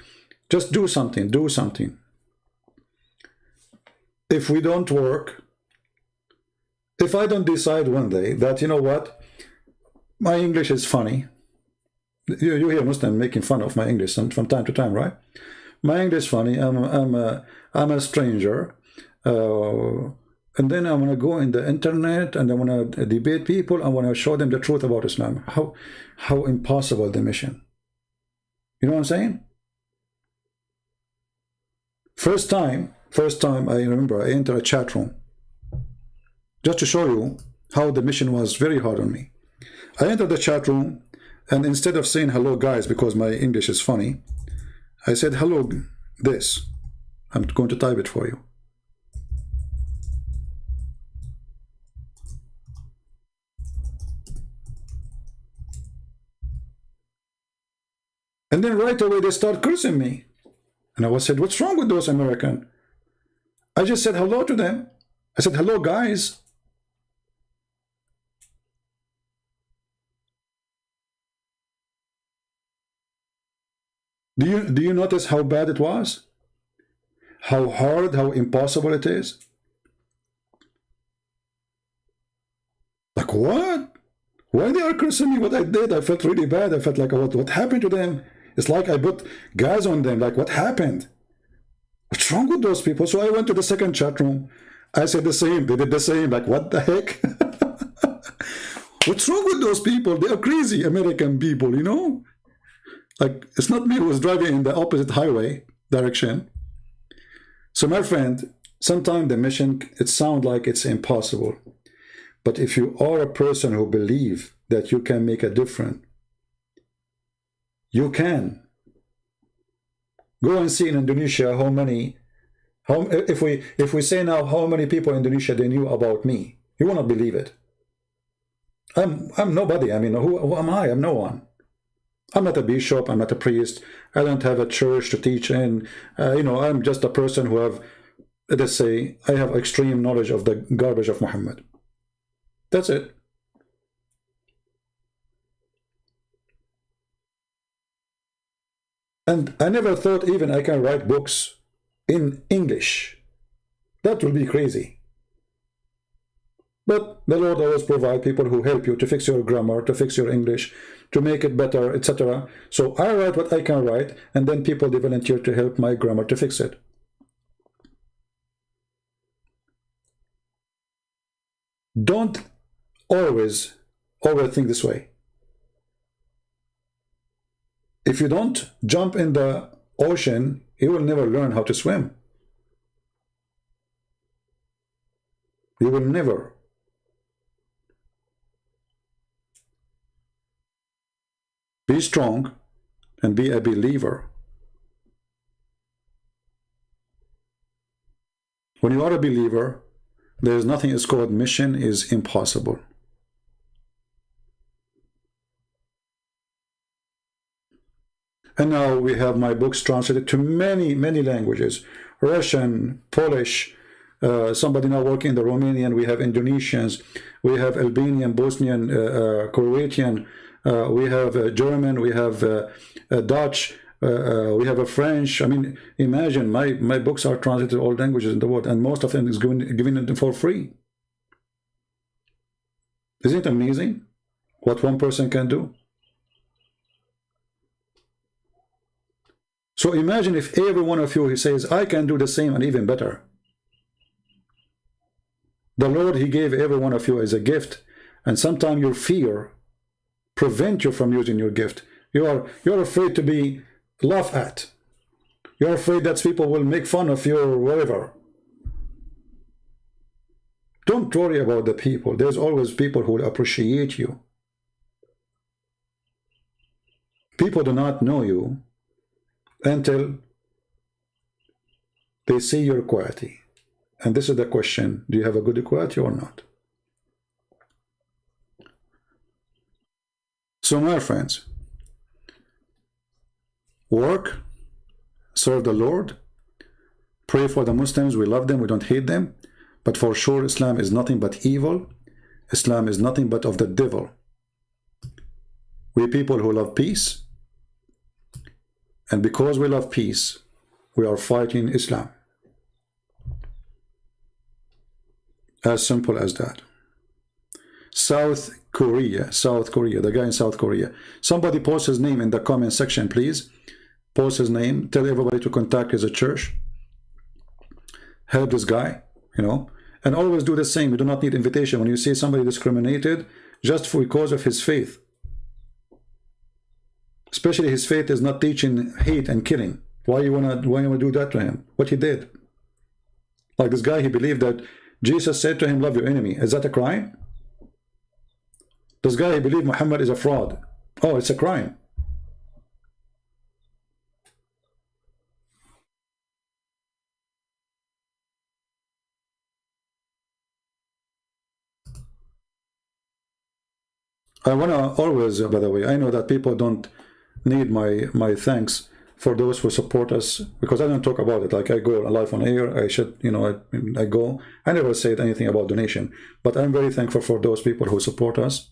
Just do something, do something. If we don't work, if I don't decide one day that, you know what, my English is funny. You hear Muslims making fun of my English from time to time, right? My English is funny. I'm a stranger. And then I want to go in the internet and I want to debate people. I want to show them the truth about Islam. How impossible the mission. You know what I'm saying? First time I remember I entered a chat room. Just to show you how the mission was very hard on me. I entered the chat room and instead of saying hello guys because my English is funny, I said hello this. I'm going to type it for you. And then right away they start cursing me. And I said, what's wrong with those Americans? I just said hello to them. I said, hello guys. Do you notice how bad it was? How hard, how impossible it is? Like, what? Why they are cursing me? What I did? I felt really bad. I felt like, what happened to them? It's like I put gas on them. Like, what happened? What's wrong with those people? So I went to the second chat room. I said the same. They did the same. Like, what the heck? What's wrong with those people? They are crazy American people, you know? Like, it's not me who was driving in the opposite highway direction. So my friend, sometimes the mission, it sounds like it's impossible. But if you are a person who believes that you can make a difference, you can. Go and see in Indonesia if we say now how many people in Indonesia they knew about me, you will not believe it. I'm nobody. I mean, who am I? I'm no one. I'm not a bishop. I'm not a priest. I don't have a church to teach in. I'm just a person who have, let's say, I have extreme knowledge of the garbage of Muhammad. That's it. And I never thought even I can write books in English. That will be crazy. But the Lord always provides people who help you to fix your grammar, to fix your English, to make it better, etc. So I write what I can write, and then people they volunteer to help my grammar to fix it. Don't always overthink this way. If you don't jump in the ocean, you will never learn how to swim. You will never. Be strong and be a believer. When you are a believer, there is nothing is called mission is impossible. And now we have my books translated to many, many languages. Russian, Polish, somebody now working in the Romanian, we have Indonesians, we have Albanian, Bosnian, Croatian, we have German, we have Dutch, we have a French. I mean, imagine my books are translated to all languages in the world, and most of them is given them for free. Isn't it amazing what one person can do? So imagine if every one of you, he says, I can do the same and even better. The Lord, he gave every one of you as a gift, and sometimes your fear prevent you from using your gift. You're afraid to be laughed at. You're afraid that people will make fun of you or whatever. Don't worry about the people. There's always people who will appreciate you. People do not know you until they see your quality. And this is the question, do you have a good quality or not? So my friends, work, serve the Lord, pray for the Muslims, we love them, we don't hate them, but for sure Islam is nothing but evil. Islam is nothing but of the devil. We people who love peace, and because we love peace, we are fighting Islam. As simple as that. South Korea, the guy in South Korea. Somebody post his name in the comment section, please. Post his name. Tell everybody to contact his church. Help this guy, And always do the same. You do not need invitation. When you see somebody discriminated, just because of his faith. Especially his faith is not teaching hate and killing. Why you wanna do that to him? What he did? Like this guy, he believed that Jesus said to him, love your enemy. Is that a crime? This guy, he believed Muhammad is a fraud. Oh, it's a crime. I want to always, by the way, I know that people don't need my thanks for those who support us, because I don't talk about it. Like I go live on air, I should, I go. I never said anything about donation, but I'm very thankful for those people who support us,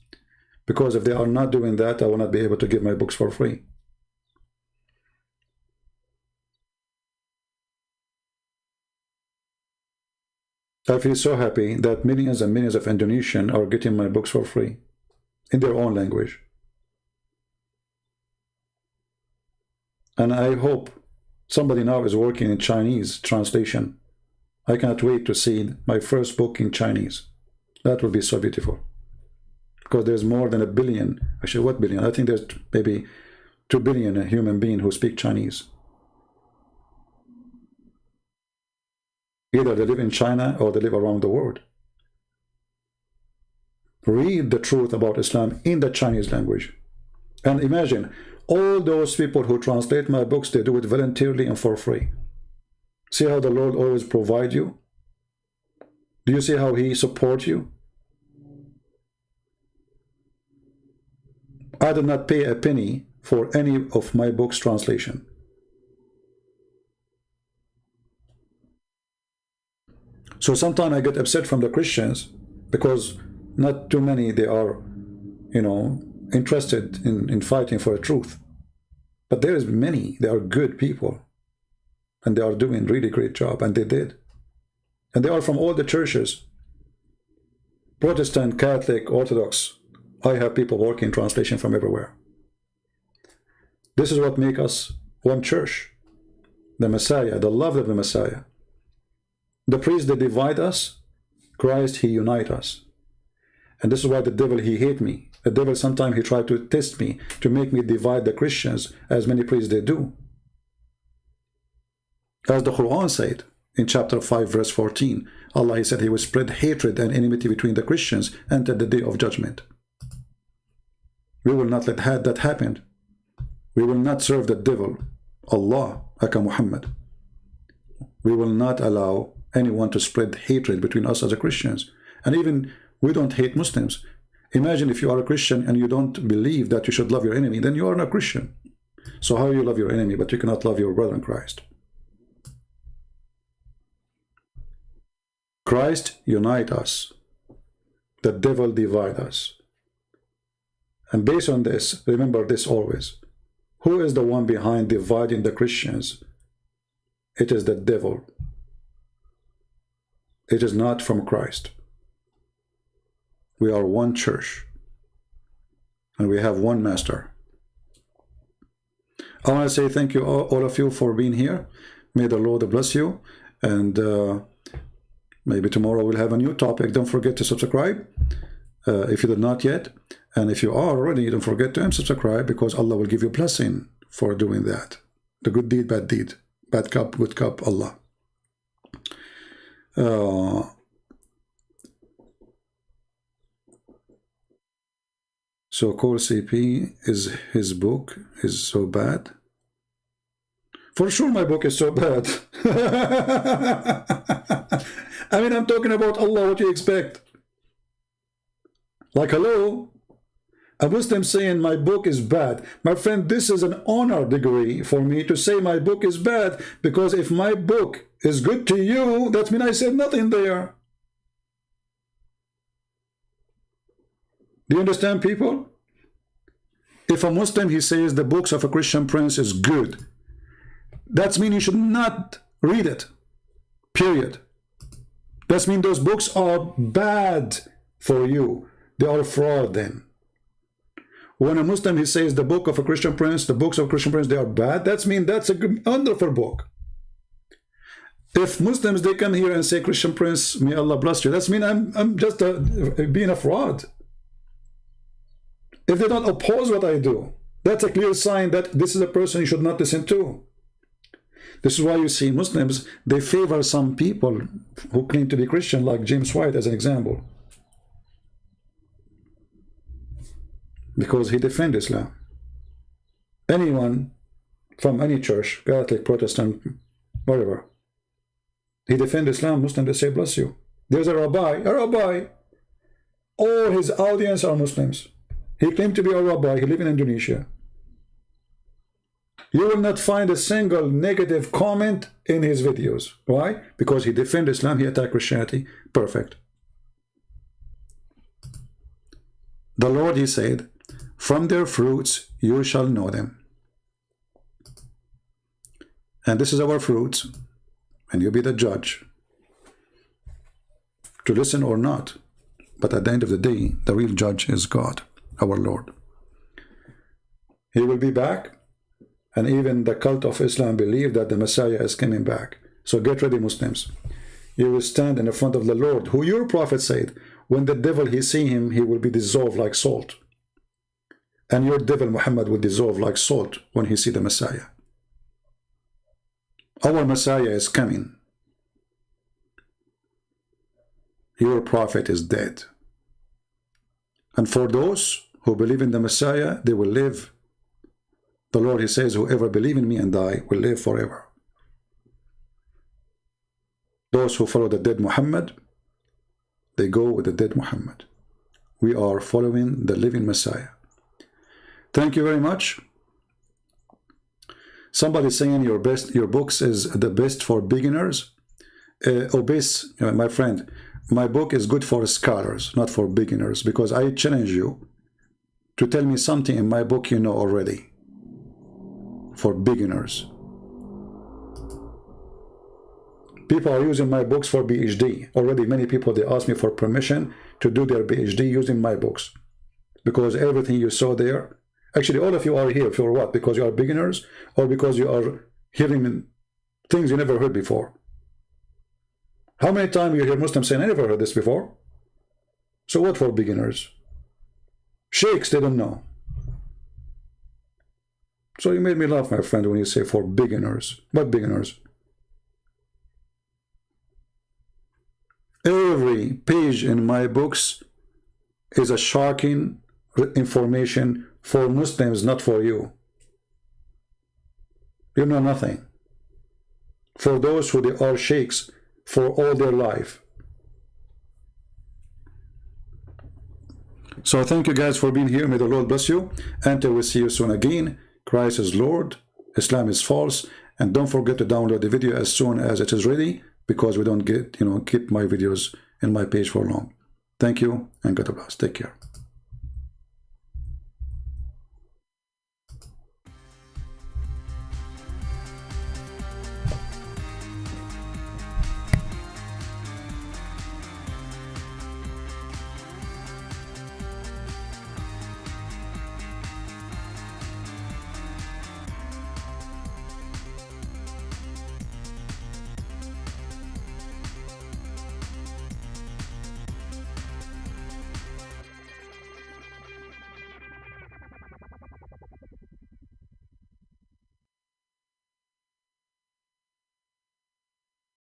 because if they are not doing that, I will not be able to give my books for free. I feel so happy that millions and millions of Indonesians are getting my books for free in their own language. And I hope somebody now is working in Chinese translation. I cannot wait to see my first book in Chinese. That will be so beautiful. Because there's more than 1 billion, actually what billion? I think there's maybe 2 billion human beings who speak Chinese. Either they live in China or they live around the world. Read the truth about Islam in the Chinese language. And imagine, all those people who translate my books, they do it voluntarily and for free. See how the Lord always provides you? Do you see how He supports you? I did not pay a penny for any of my books' translation. So sometimes I get upset from the Christians because not too many, they are, interested in fighting for the truth. But there is many, they are good people. And they are doing really great job, and they did. And they are from all the churches. Protestant, Catholic, Orthodox. I have people working translation from everywhere. This is what makes us one church. The Messiah, the love of the Messiah. The priests, they divide us. Christ, He unites us. And this is why the devil, he hate me. The devil, sometimes he tried to test me, to make me divide the Christians, as many priests they do. As the Quran said, in chapter 5, verse 14, Allah, He said He will spread hatred and enmity between the Christians until the day of judgment. We will not let that happen. We will not serve the devil, Allah, aka Muhammad. We will not allow anyone to spread hatred between us as a Christians. And even we don't hate Muslims. Imagine if you are a Christian and you don't believe that you should love your enemy, then you are not a Christian. So how you love your enemy, but you cannot love your brother in Christ? Christ unite us. The devil divide us. And based on this, remember this always. Who is the one behind dividing the Christians? It is the devil. It is not from Christ. We are one church. And we have one master. I want to say thank you all of you for being here. May the Lord bless you. And maybe tomorrow we'll have a new topic. Don't forget to subscribe if you did not yet. And if you are already, don't forget to unsubscribe, because Allah will give you a blessing for doing that. The good deed, bad deed. Bad cup, good cup, Allah. So Call CP, is his book is so bad? For sure my book is so bad. I mean, I'm talking about Allah, what you expect? Like, hello? A Muslim saying my book is bad. My friend, this is an honor degree for me to say my book is bad, because if my book is good to you, that means I said nothing there. Do you understand, people? If a Muslim, he says the books of a Christian prince is good, that means you should not read it. Period. That means those books are bad for you. They are fraud then. When a Muslim, he says the book of a Christian prince, the books of a Christian prince, they are bad, that means that's a good, wonderful book. If Muslims, they come here and say, Christian prince, may Allah bless you, that means I'm just being a fraud. If they don't oppose what I do, that's a clear sign that this is a person you should not listen to. This is why you see Muslims, they favor some people who claim to be Christian, like James White as an example. Because he defends Islam. Anyone from any church, Catholic, Protestant, whatever, he defends Islam, Muslim, they say, bless you. There's a rabbi. All his audience are Muslims. He claimed to be a rabbi, he lives in Indonesia. You will not find a single negative comment in his videos. Why? Because he defends Islam, he attacks Christianity. Perfect. The Lord, he said, from their fruits you shall know them. And this is our fruits, and you be the judge. to listen or not. But at the end of the day, the real judge is God, our Lord. He will be back, and even the cult of Islam believe that the Messiah is coming back. So get ready, Muslims. You will stand in the front of the Lord, who your prophet said, when the devil he see him, he will be dissolved like salt. And your devil Muhammad will dissolve like salt when he see the Messiah. Our Messiah is coming. Your prophet is dead. And for those who believe in the Messiah, they will live. The Lord, he says, whoever believe in me and die will live forever. Those who follow the dead Muhammad, they go with the dead Muhammad. We are following the living Messiah. Thank you very much. Somebody saying your books is the best for beginners. Obese, my friend, my book is good for scholars, not for beginners, because I challenge you to tell me something in my book you know already. For beginners. People are using my books for PhD. Already many people, they ask me for permission to do their PhD using my books. Because everything you saw there, actually all of you are here for what? Because you are beginners, or because you are hearing things you never heard before? How many times you hear Muslims saying, I never heard this before? So what for beginners? Sheikhs, they don't know. So you made me laugh, my friend, when you say for beginners. What beginners? Every page in my books is a shocking information for Muslims, not for you. You know nothing. For those who they are sheikhs for all their life. So thank you guys for being here. May the Lord bless you. Until we see you soon again. Christ is Lord, Islam is false, and don't forget to download the video as soon as it is ready, because we don't get, keep my videos in my page for long. Thank you, and God bless. Take care.